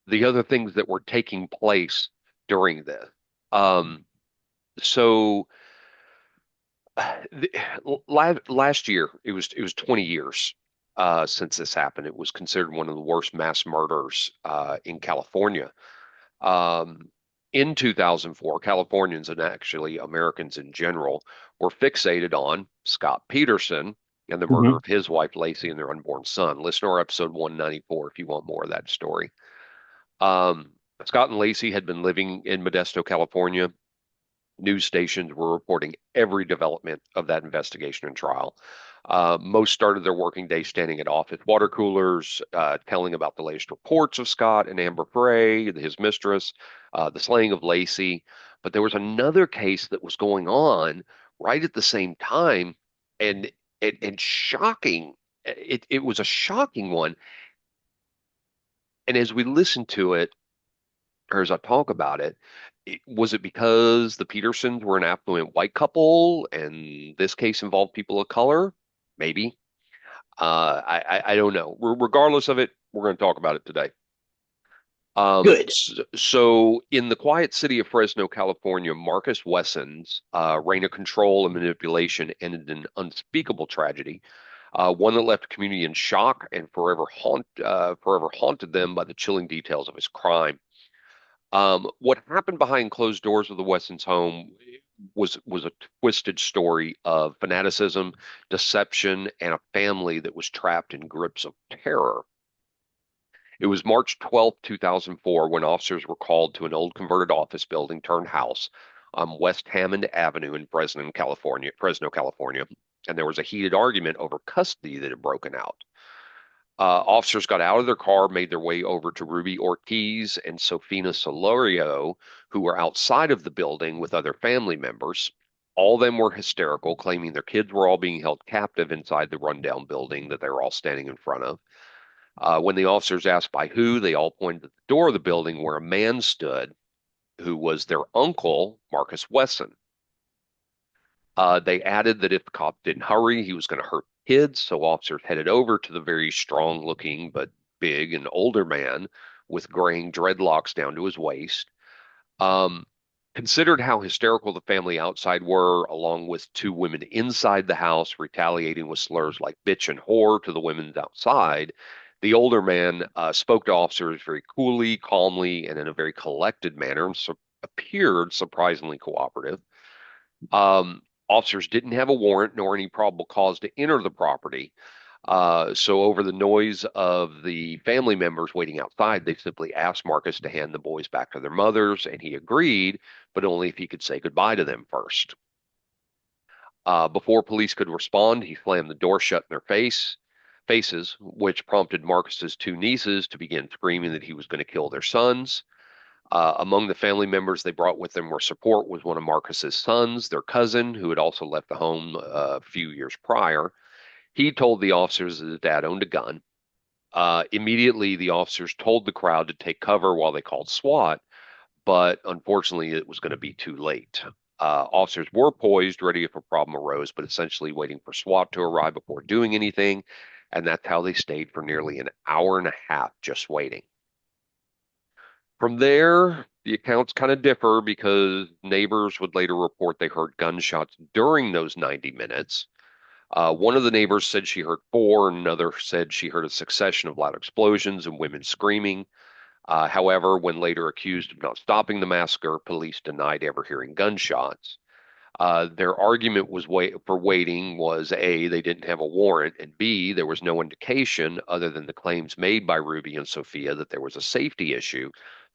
the other things that were taking place during this. Um, so the, last year it was 20 years since this happened. It was considered one of the worst mass murders in California. Um, in 2004, Californians and actually Americans in general were fixated on Scott Peterson and the murder Mhm. of his wife Lacey and their unborn son. Listen to our episode 194 if you want more of that story. Um, Scott and Lacey had been living in Modesto, California. News stations were reporting every development of that investigation and trial. Most started their working day standing at office water coolers, telling about the latest reports of Scott and Amber Frey, his mistress, the slaying of Lacey. But there was another case that was going on right at the same time, and and shocking. It was a shocking one. And as we listened to it, or as I talk about it, was it because the Petersons were an affluent white couple and this case involved people of color? Maybe. I don't know. Regardless of it, we're going to talk about it today. Good. So in the quiet city of Fresno, California, Marcus Wesson's reign of control and manipulation ended in unspeakable tragedy, one that left the community in shock and forever haunted them by the chilling details of his crime. What happened behind closed doors of the Wessons' home was a twisted story of fanaticism, deception, and a family that was trapped in grips of terror. It was March 12th, 2004, when officers were called to an old converted office building turned house on West Hammond Avenue in Fresno, California, and there was a heated argument over custody that had broken out. Officers got out of their car, made their way over to Ruby Ortiz and Sofina Solorio, who were outside of the building with other family members. All of them were hysterical, claiming their kids were all being held captive inside the rundown building that they were all standing in front of. When the officers asked by who, they all pointed at the door of the building where a man stood who was their uncle, Marcus Wesson. They added that if the cop didn't hurry, he was going to hurt kids. So officers headed over to the very strong looking but big and older man with graying dreadlocks down to his waist. Um, Considered how hysterical the family outside were, along with two women inside the house retaliating with slurs like bitch and whore to the women outside, the older man spoke to officers very coolly, calmly, and in a very collected manner, and appeared surprisingly cooperative. Officers didn't have a warrant nor any probable cause to enter the property. So, over the noise of the family members waiting outside, they simply asked Marcus to hand the boys back to their mothers, and he agreed, but only if he could say goodbye to them first. Before police could respond, he slammed the door shut in their faces, which prompted Marcus's two nieces to begin screaming that he was going to kill their sons. Among the family members they brought with them for support was one of Marcus's sons, their cousin, who had also left the home a few years prior. He told the officers that his dad owned a gun. Immediately, the officers told the crowd to take cover while they called SWAT. but unfortunately, it was going to be too late. Officers were poised, ready if a problem arose, but essentially waiting for SWAT to arrive before doing anything. And that's how they stayed for nearly an hour and a half just waiting. From there, the accounts kind of differ because neighbors would later report they heard gunshots during those 90 minutes. One of the neighbors said she heard four, and another said she heard a succession of loud explosions and women screaming. However, when later accused of not stopping the massacre, police denied ever hearing gunshots. Their argument was for waiting was A, they didn't have a warrant, and B, there was no indication other than the claims made by Ruby and Sophia that there was a safety issue.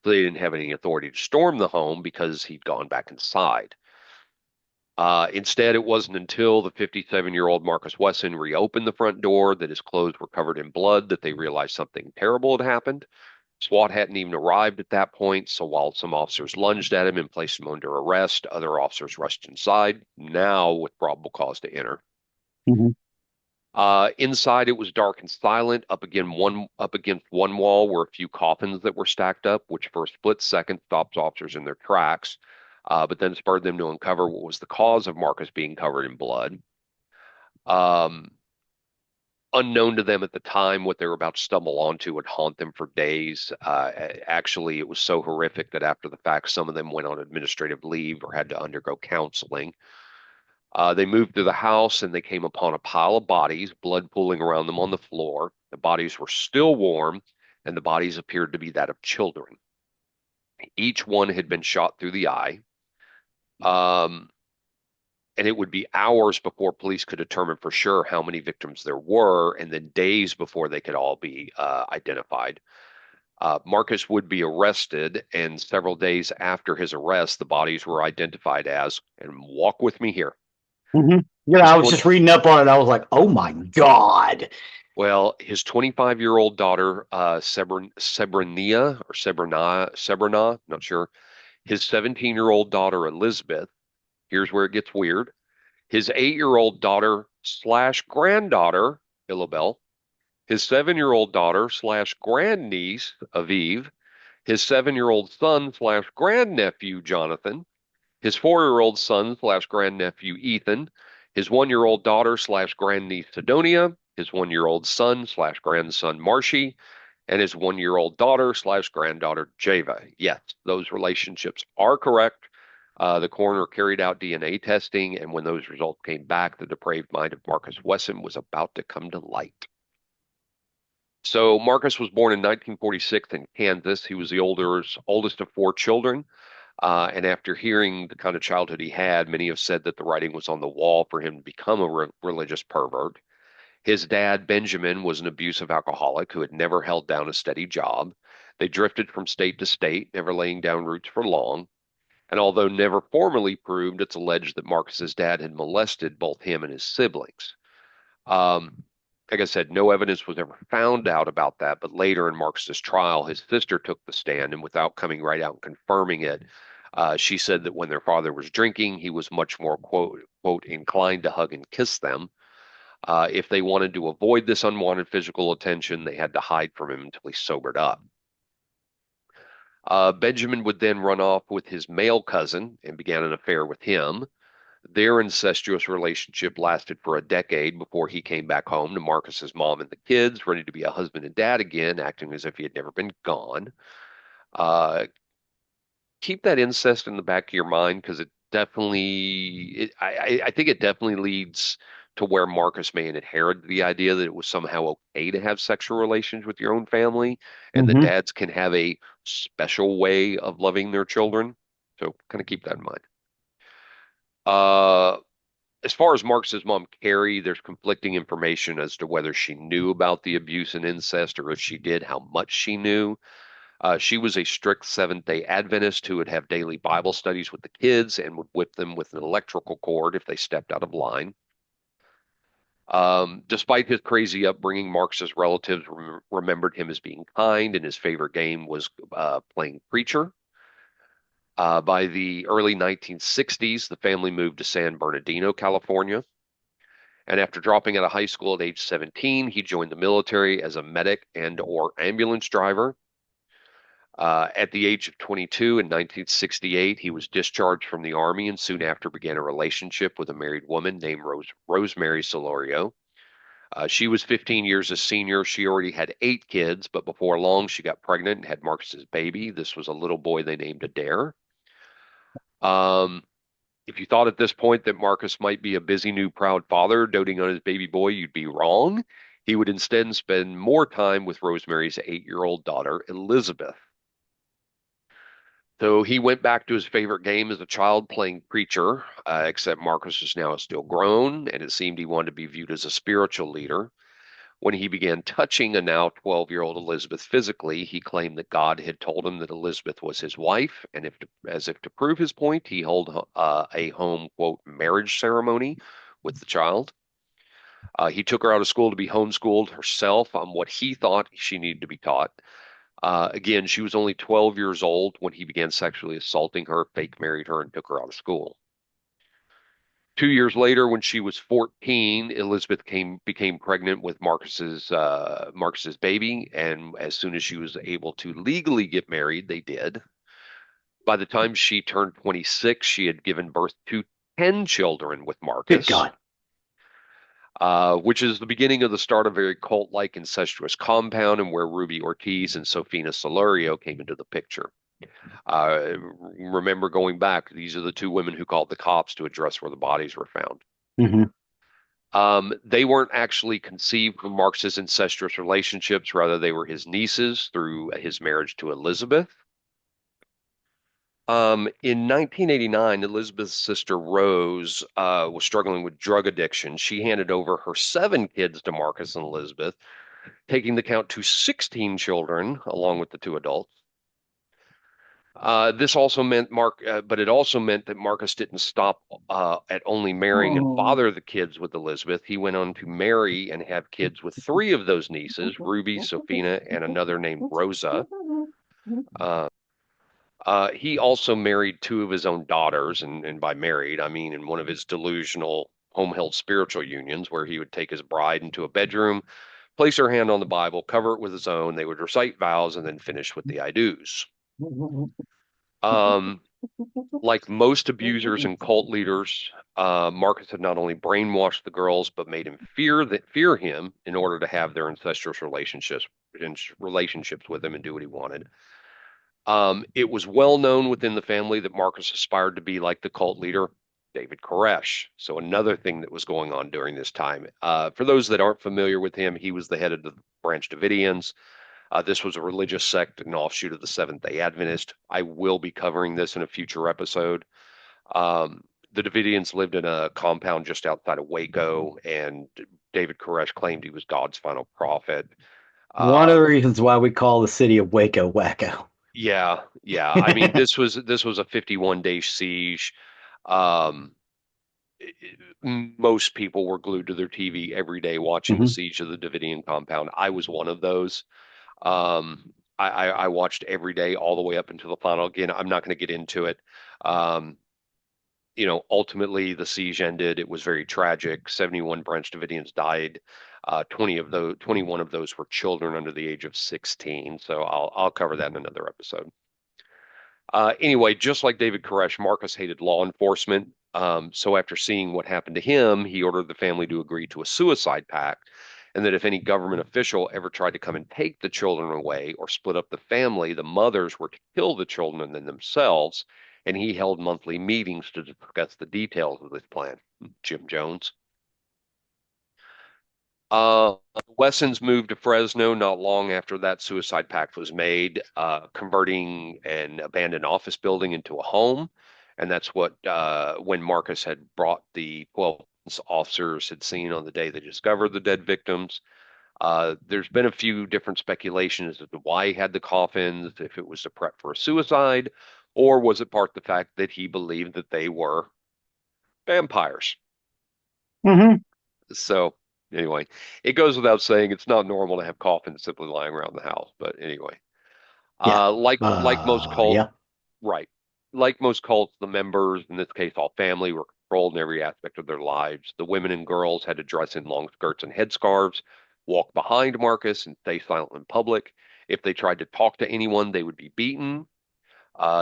So they didn't have any authority to storm the home because he'd gone back inside. Instead, it wasn't until the 57-year-old Marcus Wesson reopened the front door that his clothes were covered in blood that they realized something terrible had happened. SWAT hadn't even arrived at that point, so while some officers lunged at him and placed him under arrest, other officers rushed inside, now with probable cause to enter. Mhm. Inside, it was dark and silent. Up against one wall were a few coffins that were stacked up, which for a split second stopped officers in their tracks, but then spurred them to uncover what was the cause of Marcus being covered in blood. Um, Unknown to them at the time, what they were about to stumble onto would haunt them for days. Actually, it was so horrific that after the fact, some of them went on administrative leave or had to undergo counseling. They moved to the house and they came upon a pile of bodies, blood pooling around them on the floor. The bodies were still warm, and the bodies appeared to be that of children. Each one had been shot through the eye. Um, and it would be hours before police could determine for sure how many victims there were, and then days before they could all be identified. Marcus would be arrested, and several days after his arrest, the bodies were identified as, and walk with me here. Mhm. Yeah, His I was 20, just reading up on it. I was like, oh my God. well, his 25-year-old daughter, Sebrina, not sure. His 17-year-old daughter, Elizabeth. Here's where it gets weird. His 8-year-old daughter slash granddaughter, Illabel. His 7-year-old daughter slash grandniece, Aviv. His 7-year-old son slash grandnephew, Jonathan. His 4-year-old son slash grandnephew, Ethan. His 1-year-old daughter slash grandniece, Sidonia. His 1-year-old son slash grandson, Marshy. And his 1-year-old daughter slash granddaughter, Java. Yes, those relationships are correct. The coroner carried out DNA testing, and when those results came back, the depraved mind of Marcus Wesson was about to come to light. So Marcus was born in 1946 in Kansas. He was the oldest of four children. And after hearing the kind of childhood he had, many have said that the writing was on the wall for him to become a religious pervert. His dad, Benjamin, was an abusive alcoholic who had never held down a steady job. They drifted from state to state, never laying down roots for long. And although never formally proved, it's alleged that Marcus's dad had molested both him and his siblings. Um, like I said, no evidence was ever found out about that, but later in Marcus's trial, his sister took the stand, and without coming right out and confirming it, she said that when their father was drinking, he was much more, quote, inclined to hug and kiss them. If they wanted to avoid this unwanted physical attention, they had to hide from him until he sobered up. Benjamin would then run off with his male cousin and began an affair with him. Their incestuous relationship lasted for a decade before he came back home to Marcus's mom and the kids, ready to be a husband and dad again, acting as if he had never been gone. Uh, Keep that incest in the back of your mind because it definitely, I think it definitely leads to where Marcus may inherit the idea that it was somehow okay to have sexual relations with your own family, and that Hmm. dads can have a special way of loving their children. So kind of keep that in mind. Uh, as far as Marcus's mom, Carrie, there's conflicting information as to whether she knew about the abuse and incest, or if she did, how much she knew. She was a strict Seventh-day Adventist who would have daily Bible studies with the kids and would whip them with an electrical cord if they stepped out of line. Despite his crazy upbringing, Marx's relatives remembered him as being kind, and his favorite game was playing preacher. By the early 1960s, the family moved to San Bernardino, California. And after dropping out of high school at age 17, he joined the military as a medic and or ambulance driver. At the age of 22 in 1968, he was discharged from the Army and soon after began a relationship with a married woman named Rosemary Solorio. She was 15 years a senior. She already had 8 kids, but before long, she got pregnant and had Marcus's baby. This was a little boy they named Adair. Um, if you thought at this point that Marcus might be a busy new proud father doting on his baby boy, you'd be wrong. He would instead spend more time with Rosemary's 8-year-old daughter, Elizabeth. So he went back to his favorite game as a child, playing preacher, except Marcus was now still grown, and it seemed he wanted to be viewed as a spiritual leader. When he began touching a now 12-year-old Elizabeth physically, he claimed that God had told him that Elizabeth was his wife, and as if to prove his point, he held a home, quote, marriage ceremony with the child. He took her out of school to be homeschooled herself on what he thought she needed to be taught. Again, she was only 12 years old when he began sexually assaulting her, fake married her, and took her out of school. 2 years later, when she was 14, Elizabeth became pregnant with Marcus's baby, and as soon as she was able to legally get married, they did. By the time she turned 26, she had given birth to 10 children with Good Marcus, God. which is the beginning of the start of a very cult-like incestuous compound, and where Ruby Ortiz and Sofina Solorio came into the picture. Remember going back, these are the 2 women who called the cops to address where the bodies were found. Hmm. They weren't actually conceived from Marx's incestuous relationships. Rather, they were his nieces through his marriage to Elizabeth. In 1989, Elizabeth's sister Rose was struggling with drug addiction. She handed over her 7 kids to Marcus and Elizabeth, taking the count to 16 children, along with the 2 adults. This also meant but it also meant that Marcus didn't stop at only marrying and Oh. father the kids with Elizabeth. He went on to marry and have kids with 3 of those nieces, Ruby, Sophina, and another named Rosa. Uh, he also married 2 of his own daughters, and by married, I mean in one of his delusional home-held spiritual unions, where he would take his bride into a bedroom, place her hand on the Bible, cover it with his own. They would recite vows and then finish with the I do's. Um, Like most abusers and cult leaders, Marcus had not only brainwashed the girls, but made him fear him in order to have their incestuous relationships with him and do what he wanted. It was well known within the family that Marcus aspired to be like the cult leader, David Koresh. So another thing that was going on during this time. For those that aren't familiar with him, he was the head of the Branch Davidians. This was a religious sect, an offshoot of the Seventh-day Adventist. I will be covering this in a future episode. The Davidians lived in a compound just outside of Waco, and David Koresh claimed he was God's final prophet. One of Uh, the reasons why we call the city of Waco Wacko. yeah, yeah. I mean, this was a 51-day siege. Um, Most people were glued to their TV every day watching the Hmm. siege of the Davidian compound. I was one of those. I watched every day all the way up until the final. Again, I'm not going to get into it. Um, Ultimately the siege ended. It was very tragic. 71 Branch Davidians died. 21 of those were children under the age of 16. So I'll cover that in another episode. Anyway, just like David Koresh, Marcus hated law enforcement. So after seeing what happened to him, he ordered the family to agree to a suicide pact, and that if any government official ever tried to come and take the children away or split up the family, the mothers were to kill the children and then themselves. And he held monthly meetings to discuss the details of this plan. Jim Jones. Uh, Wessons moved to Fresno not long after that suicide pact was made, converting an abandoned office building into a home. And that's when Marcus had brought the 12 officers had seen on the day they discovered the dead victims. There's been a few different speculations as to why he had the coffins, if it was to prep for a suicide, or was it part of the fact that he believed that they were vampires? Hmm. So anyway, it goes without saying it's not normal to have coffins simply lying around the house. But anyway, Yeah. like most cults, Yeah. right? Like most cults, the members, in this case, all family, were controlled in every aspect of their lives. The women and girls had to dress in long skirts and headscarves. walk behind Marcus and stay silent in public. If they tried to talk to anyone, they would be beaten.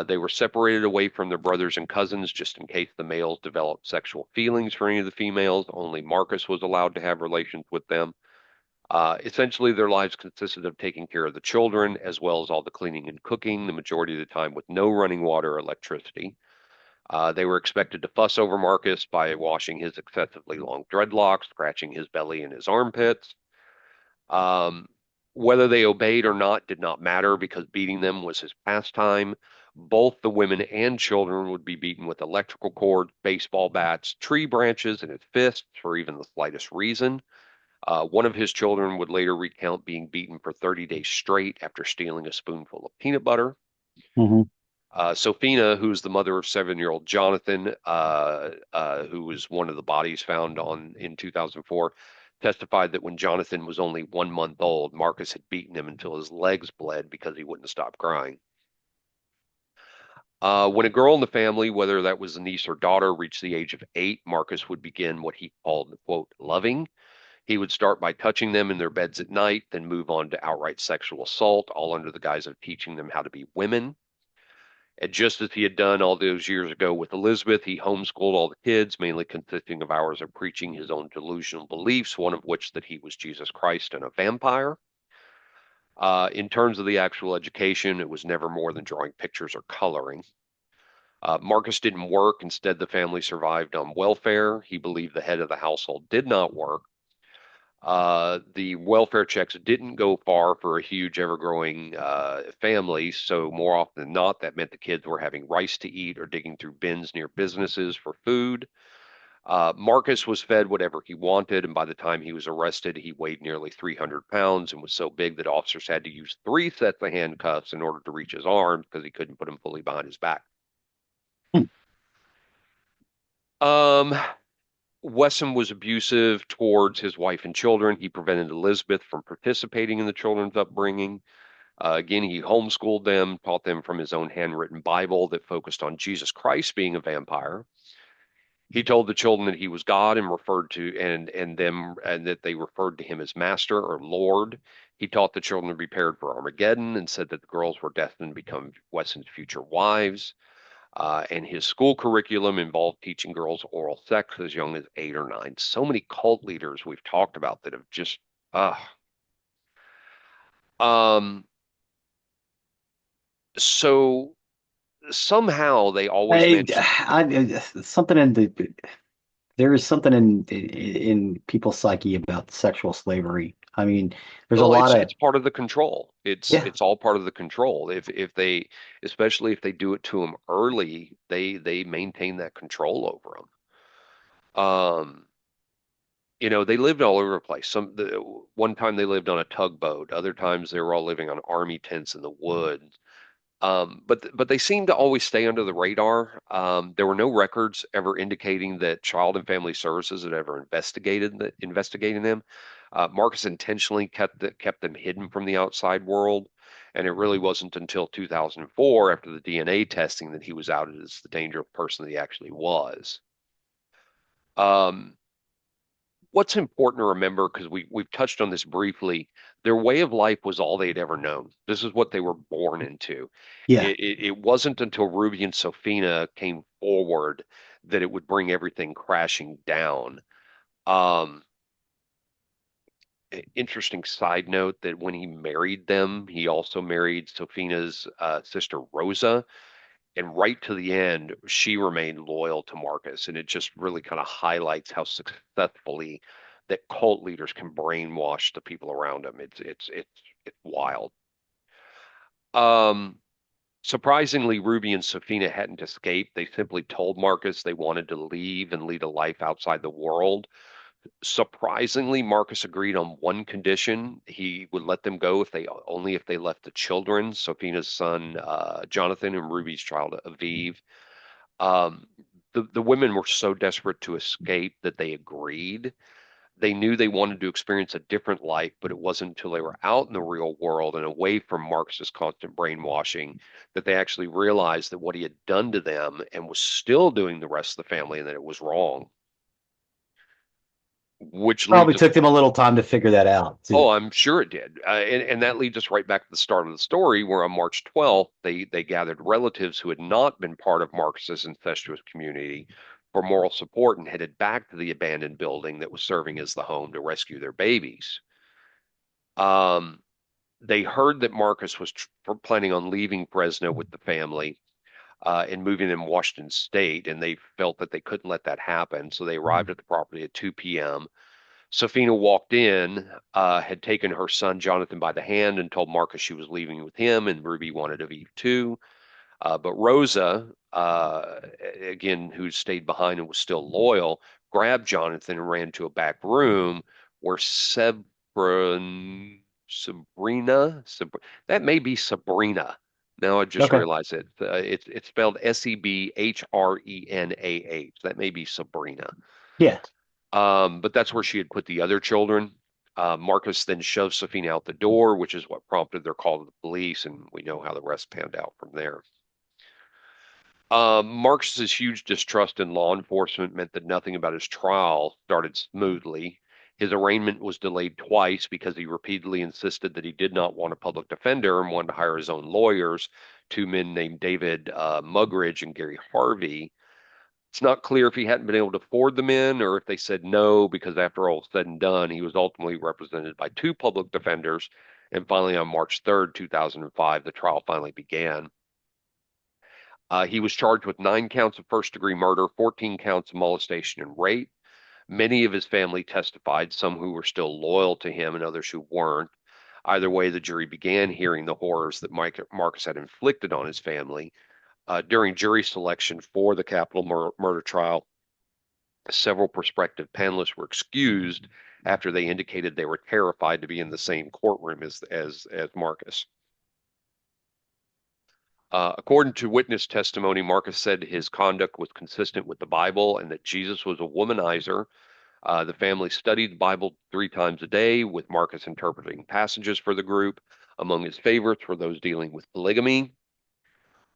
They were separated away from their brothers and cousins just in case the males developed sexual feelings for any of the females. Only Marcus was allowed to have relations with them. Essentially, their lives consisted of taking care of the children as well as all the cleaning and cooking, the majority of the time with no running water or electricity. They were expected to fuss over Marcus by washing his excessively long dreadlocks, scratching his belly and his armpits. Um, Whether they obeyed or not did not matter because beating them was his pastime. Both the women and children would be beaten with electrical cords, baseball bats, tree branches, and his fists for even the slightest reason. One of his children would later recount being beaten for 30 days straight after stealing a spoonful of peanut butter. Hmm. Sophina, who's the mother of 7-year-old Jonathan, who was one of the bodies found on in 2004, testified that when Jonathan was only 1 month old, Marcus had beaten him until his legs bled because he wouldn't stop crying. When a girl in the family, whether that was a niece or daughter, reached the age of 8, Marcus would begin what he called, quote, loving. He would start by touching them in their beds at night, then move on to outright sexual assault, all under the guise of teaching them how to be women. And just as he had done all those years ago with Elizabeth, he homeschooled all the kids, mainly consisting of hours of preaching his own delusional beliefs, one of which that he was Jesus Christ and a vampire. In terms of the actual education, it was never more than drawing pictures or coloring. Marcus didn't work. Instead, the family survived on welfare. He believed the head of the household did not work. The welfare checks didn't go far for a huge, ever-growing family, so more often than not, that meant the kids were having rice to eat or digging through bins near businesses for food. Marcus was fed whatever he wanted, and by the time he was arrested, he weighed nearly 300 pounds and was so big that officers had to use 3 sets of handcuffs in order to reach his arms because he couldn't put him fully behind his back. Um, Wesson was abusive towards his wife and children. He prevented Elizabeth from participating in the children's upbringing. Again, he homeschooled them, taught them from his own handwritten Bible that focused on Jesus Christ being a vampire. He told the children that he was God and referred to and that they referred to him as Master or Lord. He taught the children to be prepared for Armageddon and said that the girls were destined to become Wesson's future wives. And his school curriculum involved teaching girls oral sex as young as 8 or 9. So many cult leaders we've talked about that have just, uh, um, so somehow they always I, managed. something in the there is something in people's psyche about sexual slavery. I mean, there's a Well, lot of it's part of the control. It's yeah. it's all part of the control. If they, especially if they do it to them early, they maintain that control over them. They lived all over the place. One time they lived on a tugboat. Other times they were all living on army tents in the woods. But they seem to always stay under the radar. There were no records ever indicating that Child and Family Services had ever investigating them. Marcus intentionally kept them hidden from the outside world, and it really wasn't until 2004, after the DNA testing, that he was outed as the dangerous person that he actually was. Um, what's important to remember, because we've touched on this briefly, their way of life was all they'd ever known. This is what they were born into. Yeah. It wasn't until Ruby and Sophina came forward that it would bring everything crashing down. Um, Interesting side note that when he married them, he also married Sophina's sister Rosa, and right to the end, she remained loyal to Marcus, and it just really kind of highlights how successfully that cult leaders can brainwash the people around them. It's wild. Um, Surprisingly, Ruby and Safina hadn't escaped. They simply told Marcus they wanted to leave and lead a life outside the world. Surprisingly, Marcus agreed on one condition. He would let them go if they left the children, Safina's son Jonathan and Ruby's child Aviv. Um, the women were so desperate to escape that they agreed. They knew they wanted to experience a different life, but it wasn't until they were out in the real world and away from Marx's constant brainwashing that they actually realized that what he had done to them and was still doing the rest of the family and that it was wrong. which Probably leads us. took them a little time to figure that out Oh, too. I'm sure it did. And that leads us right back to the start of the story, where on March 12th, they gathered relatives who had not been part of Marcus's incestuous community for moral support and headed back to the abandoned building that was serving as the home to rescue their babies. Um, they heard that Marcus was planning on leaving Fresno with the family and moving in Washington State, and they felt that they couldn't let that happen. So they arrived at the property at 2 p.m. Safina walked in, had taken her son Jonathan by the hand and told Marcus she was leaving with him, and Ruby wanted to leave too. But Rosa, again, who stayed behind and was still loyal, grabbed Jonathan and ran to a back room where Sabrina, that may be Sabrina. Now I just Okay. realized it. It's spelled Sebhrenah. That may be Sabrina. Yeah. But that's where she had put the other children. Marcus then shoved Safina out the door, which is what prompted their call to the police, and we know how the rest panned out from there. Marcus's huge distrust in law enforcement meant that nothing about his trial started smoothly. His arraignment was delayed twice because he repeatedly insisted that he did not want a public defender and wanted to hire his own lawyers, two men named David Mugridge and Gary Harvey. It's not clear if he hadn't been able to afford them in or if they said no, because after all was said and done, he was ultimately represented by two public defenders. And finally, on March 3rd, 2005, the trial finally began. He was charged with 9 counts of first degree murder, 14 counts of molestation and rape. Many of his family testified, some who were still loyal to him and others who weren't. Either way, the jury began hearing the horrors that Marcus had inflicted on his family. During jury selection for the capital murder trial, several prospective panelists were excused after they indicated they were terrified to be in the same courtroom as Marcus. According to witness testimony, Marcus said his conduct was consistent with the Bible and that Jesus was a womanizer. The family studied the Bible 3 times a day, with Marcus interpreting passages for the group. Among his favorites were those dealing with polygamy.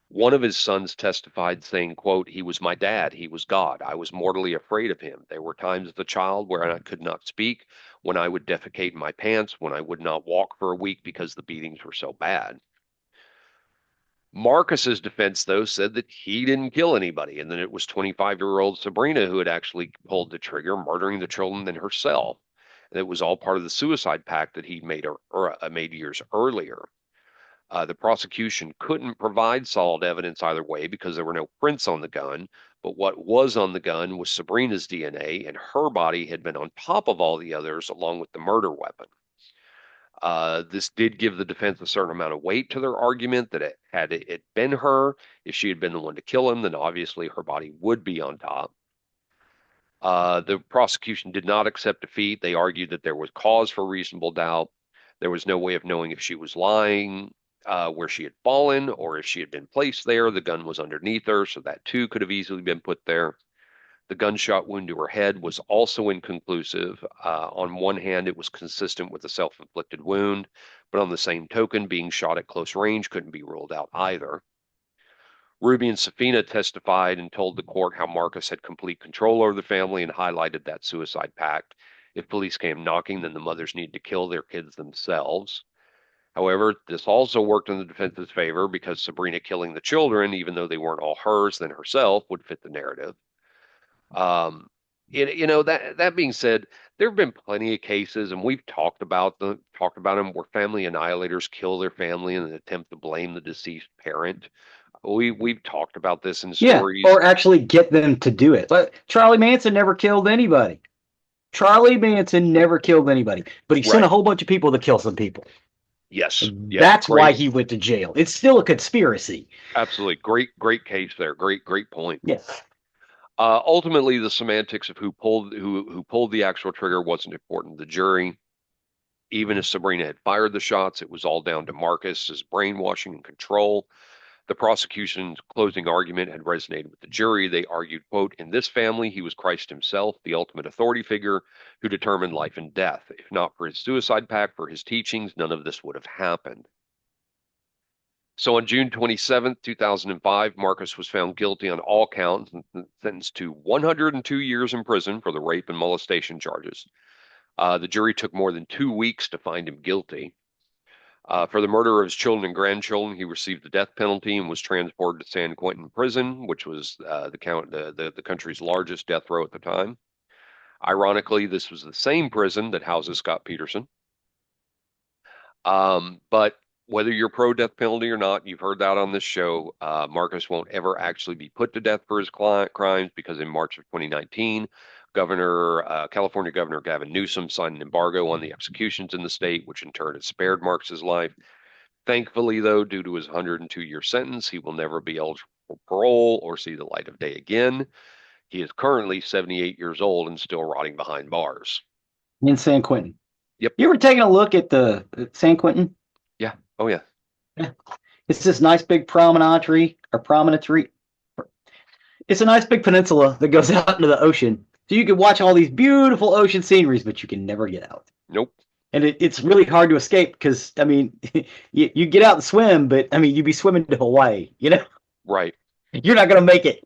One of his sons testified, saying, quote, "He was my dad. He was God. I was mortally afraid of him. There were times as a child where I could not speak, when I would defecate in my pants, when I would not walk for a week because the beatings were so bad." Marcus's defense, though, said that he didn't kill anybody and that it was 25-year-old Sabrina who had actually pulled the trigger, murdering the children than herself. And it was all part of the suicide pact that he made years earlier. The prosecution couldn't provide solid evidence either way because there were no prints on the gun, but what was on the gun was Sabrina's DNA, and her body had been on top of all the others along with the murder weapon. This did give the defense a certain amount of weight to their argument that had it been her, if she had been the one to kill him, then obviously her body would be on top. The prosecution did not accept defeat. They argued that there was cause for reasonable doubt. There was no way of knowing if she was lying, where she had fallen, or if she had been placed there. The gun was underneath her, so that too could have easily been put there. The gunshot wound to her head was also inconclusive. On one hand, it was consistent with a self inflicted wound, but on the same token, being shot at close range couldn't be ruled out either. Ruby and Safina testified and told the court how Marcus had complete control over the family and highlighted that suicide pact. If police came knocking, then the mothers needed to kill their kids themselves. However, this also worked in the defense's favor because Sabrina killing the children, even though they weren't all hers, then herself, would fit the narrative. Um, that being said, there have been plenty of cases, and we've talked about them where family annihilators kill their family in an attempt to blame the deceased parent. We've talked about this in Yeah. stories. Or actually get them to do it. But Charlie Manson never killed anybody. Charlie Manson never killed anybody, but he sent a Right. whole bunch of people to kill some people. Yes. Yep. That's why Great. he went to jail. It's still a conspiracy. Absolutely. Great case there. Great point. Yes. Ultimately, the semantics of who pulled the actual trigger wasn't important to the jury. Even if Sabrina had fired the shots, it was all down to Marcus's brainwashing and control. The prosecution's closing argument had resonated with the jury. They argued, quote, "In this family, he was Christ himself, the ultimate authority figure who determined life and death. If not for his suicide pact, for his teachings, none of this would have happened." So on June 27th, 2005, Marcus was found guilty on all counts and sentenced to 102 years in prison for the rape and molestation charges. The jury took more than 2 weeks to find him guilty. For the murder of his children and grandchildren, he received the death penalty and was transported to San Quentin Prison, which was the country's largest death row at the time. Ironically, this was the same prison that houses Scott Peterson. But whether you're pro death penalty or not, you've heard that on this show. Marcus won't ever actually be put to death for his crimes because in March of 2019, California Governor Gavin Newsom signed an embargo on the executions in the state, which in turn has spared Marcus's life. Thankfully, though, due to his 102-year sentence, he will never be eligible for parole or see the light of day again. He is currently 78 years old and still rotting behind bars. In San Quentin. Yep. You ever taken a look at the San Quentin? Yeah. Oh, yeah. Yeah. It's this nice big promontory or promontory. It's a nice big peninsula that goes out into the ocean. So you can watch all these beautiful ocean sceneries, but you can never get out. Nope. And it's really hard to escape because, I mean, you get out and swim, but, I mean, you'd be swimming to Hawaii, you know? Right. You're not going to make it.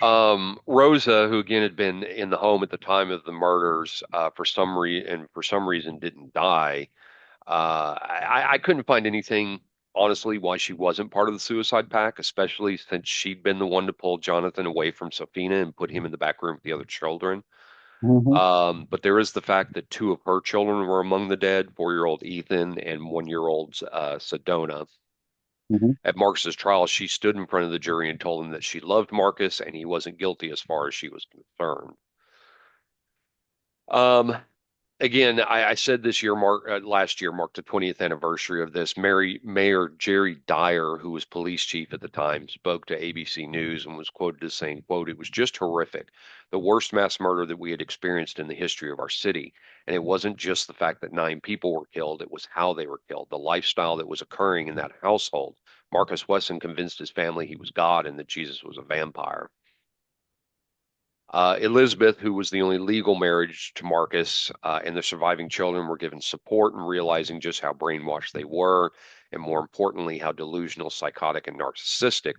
Rosa, who again had been in the home at the time of the murders, for some reason didn't die. I couldn't find anything, honestly, why she wasn't part of the suicide pact, especially since she'd been the one to pull Jonathan away from Sophina and put him in the back room with the other children. Mm-hmm. But there is the fact that two of her children were among the dead, 4-year-old Ethan and 1-year-old Sedona. Mm-hmm. At Marcus's trial, she stood in front of the jury and told him that she loved Marcus and he wasn't guilty as far as she was concerned. Um, Again, I said last year marked the 20th anniversary of this. Mayor Jerry Dyer, who was police chief at the time, spoke to ABC News and was quoted as saying, quote, "It was just horrific, the worst mass murder that we had experienced in the history of our city. And it wasn't just the fact that 9 people were killed, it was how they were killed, the lifestyle that was occurring in that household. Marcus Wesson convinced his family he was God and that Jesus was a vampire." Elizabeth, who was the only legal marriage to Marcus, and the surviving children were given support in realizing just how brainwashed they were, and more importantly, how delusional, psychotic, and narcissistic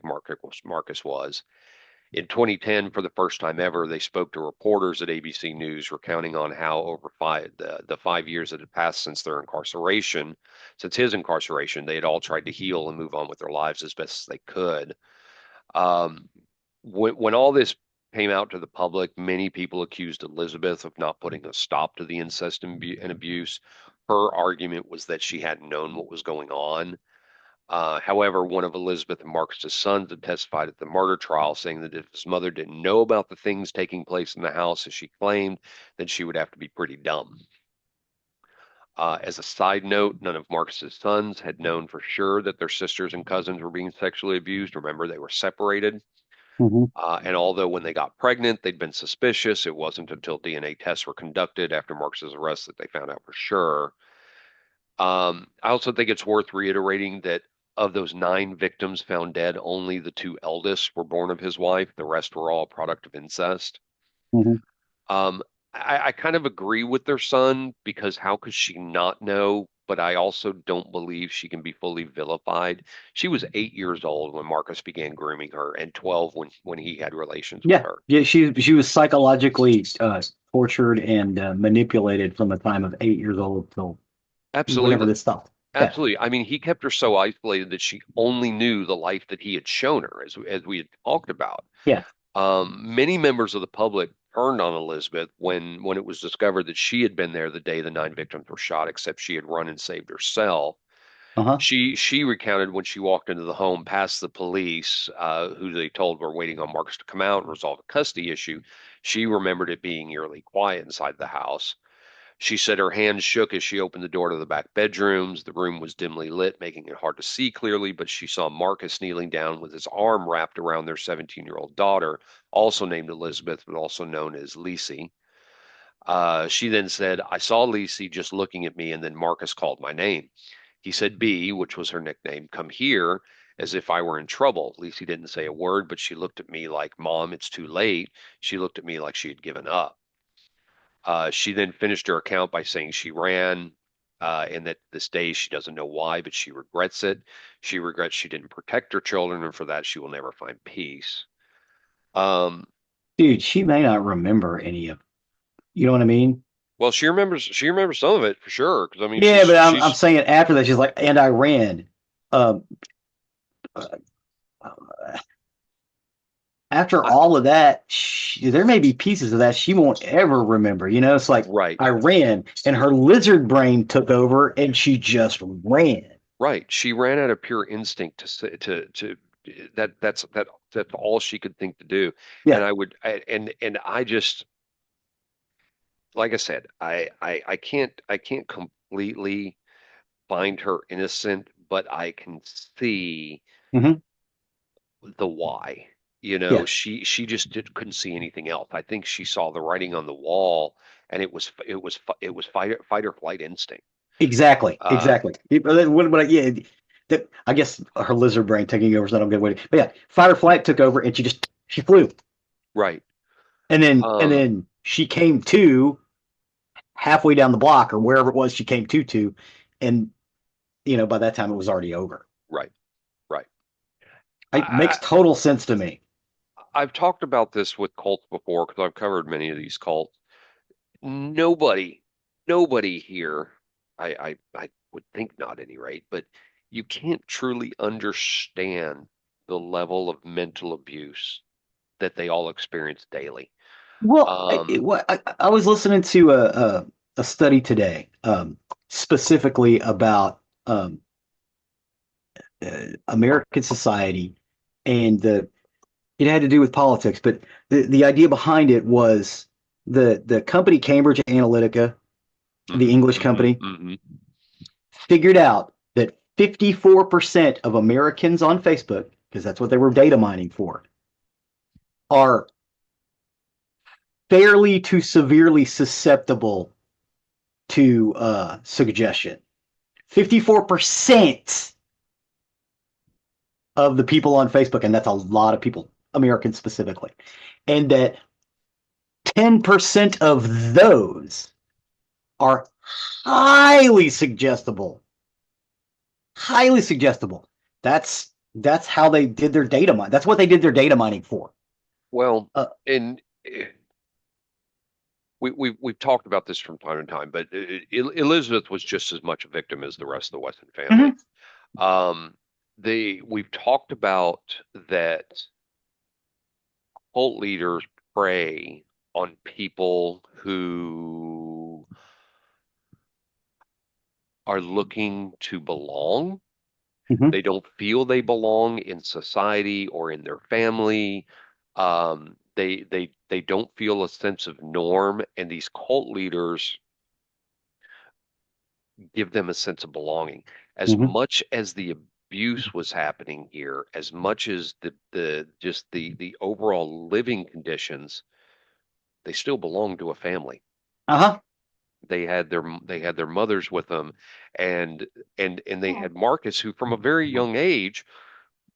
Marcus was. In 2010, for the first time ever, they spoke to reporters at ABC News, recounting on how over the 5 years that had passed since his incarceration, they had all tried to heal and move on with their lives as best as they could. Um, when all this came out to the public, many people accused Elizabeth of not putting a stop to the incest and abuse. Her argument was that she hadn't known what was going on. However, one of Elizabeth and Marcus's sons had testified at the murder trial, saying that if his mother didn't know about the things taking place in the house as she claimed, then she would have to be pretty dumb. As a side note, none of Marcus's sons had known for sure that their sisters and cousins were being sexually abused. Remember, they were separated. Mm-hmm. And although when they got pregnant, they'd been suspicious, it wasn't until DNA tests were conducted after Marcus's arrest that they found out for sure. I also think it's worth reiterating that of those 9 victims found dead, only the 2 eldest were born of his wife. The rest were all a product of incest. Mm-hmm. Um, I kind of agree with their son because how could she not know? But I also don't believe she can be fully vilified. She was 8 years old when Marcus began grooming her, and 12 when he had relations with Yeah, her. yeah. She was psychologically tortured and manipulated from the time of 8 years old till whenever Absolutely. this stuff. Yeah. Absolutely. I mean, he kept her so isolated that she only knew the life that he had shown her, as we had talked about. Yeah. Many members of the public turned on Elizabeth when it was discovered that she had been there the day the 9 victims were shot, except she had run and saved herself. Uh-huh. She recounted when she walked into the home past the police, who they told were waiting on Marcus to come out and resolve a custody issue. She remembered it being eerily quiet inside the house. She said her hands shook as she opened the door to the back bedrooms. The room was dimly lit, making it hard to see clearly, but she saw Marcus kneeling down with his arm wrapped around their 17-year-old daughter, also named Elizabeth, but also known as Lisi. She then said, "I saw Lisi just looking at me, and then Marcus called my name. He said, B, which was her nickname, come here, as if I were in trouble. Lisi didn't say a word, but she looked at me like, Mom, it's too late. She looked at me like she had given up." She then finished her account by saying she ran. and that this day she doesn't know why, but she regrets it. She regrets she didn't protect her children, and for that she will never find peace. Um, Dude, she may not remember any of, you know what I mean? well, she remembers some of it for sure, because I mean Yeah, but I'm she's saying after that, she's like, and I ran. Um, After I, all of that, there may be pieces of that she won't ever remember. You know, it's like right, I ran and her lizard brain took over and she just ran. right. She ran out of pure instinct to that's all she could think to do. Yeah. And and I just like I said, I can't completely find her innocent, but I can see Hmm. the why. You know, Yeah. she just couldn't see anything else. I think she saw the writing on the wall, and it was fight or flight instinct. Exactly. Uh, Exactly. Yeah, I guess her lizard brain taking over is not a good way. But yeah, fight or flight took over and she flew. right. And then she came to halfway down the block or wherever it was she came to, and by that time it was already over. Right. Right. It makes total sense to me. I've talked about this with cults before because I've covered many of these cults. Nobody, nobody here, I would think not at any rate, but you can't truly understand the level of mental abuse that they all experience daily. Well, Um, I was listening to a study today, specifically about American society, and it had to do with politics, but the idea behind it was the company Cambridge Analytica, the mhm, English mhm, company, mhm. figured out that 54% of Americans on Facebook, because that's what they were data mining for, are fairly to severely susceptible to suggestion. 54% of the people on Facebook, and that's a lot of people, Americans specifically, and that 10% of those are highly suggestible. Highly suggestible. That's how they did their data mine. That's what they did their data mining for. Well, Uh, and we've talked about this from time to time, but Elizabeth was just as much a victim as the rest of the Wesson family. mhm, Um, we've talked about that cult leaders prey on people who are looking to belong. mhm. They don't feel they belong in society or in their family. They don't feel a sense of norm, and these cult leaders give them a sense of belonging. As Mhm. much as the abuse was happening here, as much as the just the overall living conditions, they still belonged to a family. Uh-huh. They had their mothers with them, and and they had Marcus, who from a very young age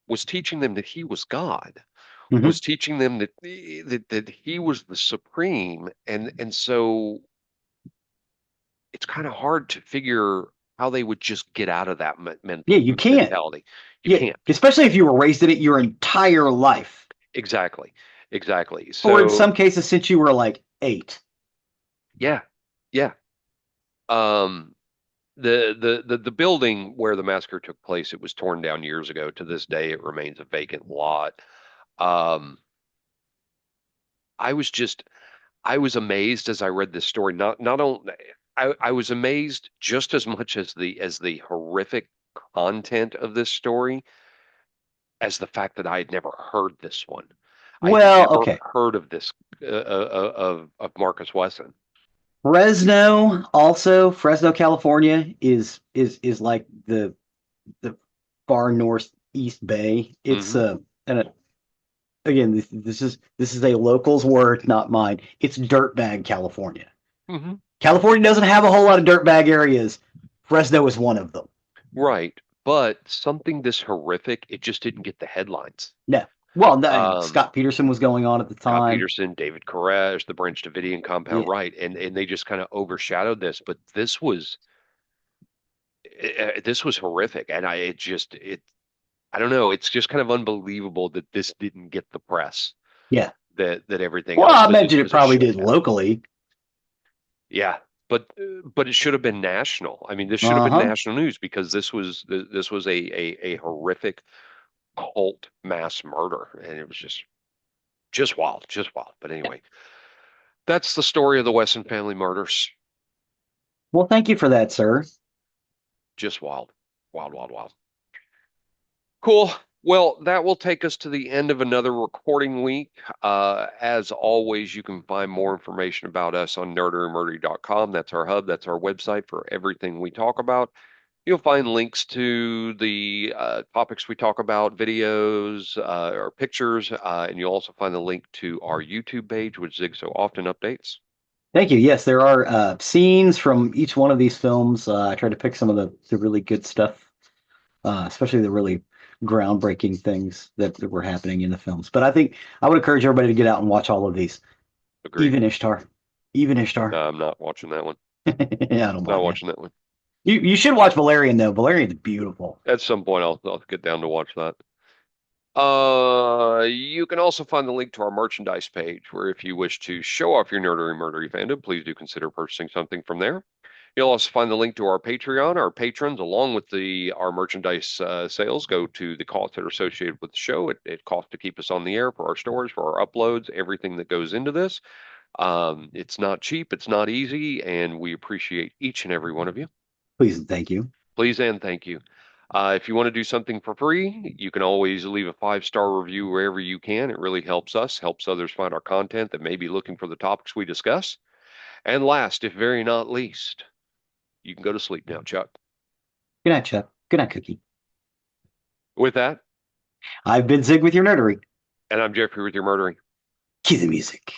was teaching them that he was God, Mhm. was teaching them that he was the supreme, and so it's kind of hard to figure how they would just get out of that Yeah, you can't. mentality. You Yeah, can't. especially if you were raised in it your entire life, Exactly. Exactly. or in So, some cases since you were like 8. yeah. Yeah. Um, the building where the massacre took place, it was torn down years ago. To this day, it remains a vacant lot. Um, I was just I was amazed as I read this story. Not only I was amazed just as much as the horrific content of this story as the fact that I had never heard this one. I'd Well, never okay. heard of this of Marcus Wesson. Fresno, California is like the far northeast bay. It's Hmm. and again, this is a local's word, not mine. It's dirtbag California. Hmm. California doesn't have a whole lot of dirtbag areas. Fresno is one of them. Right. But something this horrific, it just didn't get the headlines. No. Well, no, Um, Scott Peterson was going on at the Scott time. Peterson, David Koresh, the Branch Davidian Yeah. compound, right? And they just kind of overshadowed this. But this was This was horrific, and I don't know. It's just kind of unbelievable that this didn't get the press Yeah. that everything Well, else I because imagine it it probably should did have. locally. Yeah, but it should have been national. I mean, this should have been Uh-huh. national news because this was a horrific cult mass murder, and it was just wild, just wild. But anyway, that's the story of the Wesson family murders. Well, thank you for that, sir. Just wild, wild, wild, wild. Cool. Well, that will take us to the end of another recording week. As always, you can find more information about us on nerderymerdy.com. That's our hub, that's our website for everything we talk about. You'll find links to the topics we talk about, videos or pictures, and you'll also find the link to our YouTube page, which Zig so often updates. Thank you. Yes, there are scenes from each one of these films. I tried to pick some of the really good stuff, especially the really groundbreaking things that were happening in the films. But I think I would encourage everybody to get out and watch all of these. Agreed. Even Ishtar. Even No, Ishtar. I'm not watching that one. Yeah, I don't Not blame you. watching that one. You should watch Valerian though. Valerian's beautiful. At some point, I'll get down to watch that. You can also find the link to our merchandise page, where if you wish to show off your nerdery murdery fandom, please do consider purchasing something from there. You'll also find the link to our Patreon. Our patrons, along with the our merchandise sales, go to the costs that are associated with the show. It costs to keep us on the air for our stores, for our uploads, everything that goes into this. It's not cheap, it's not easy, and we appreciate each and every one of you. Please and thank you. Please and thank you. If you want to do something for free, you can always leave a 5-star review wherever you can. It really helps us, helps others find our content that may be looking for the topics we discuss. And last, if very not least, you can go to sleep now, Chuck. Good night, Chuck. Good night, Cookie. With that, I've been Zig with your nerdery. and I'm Jeffrey with your murdering. Cue the music.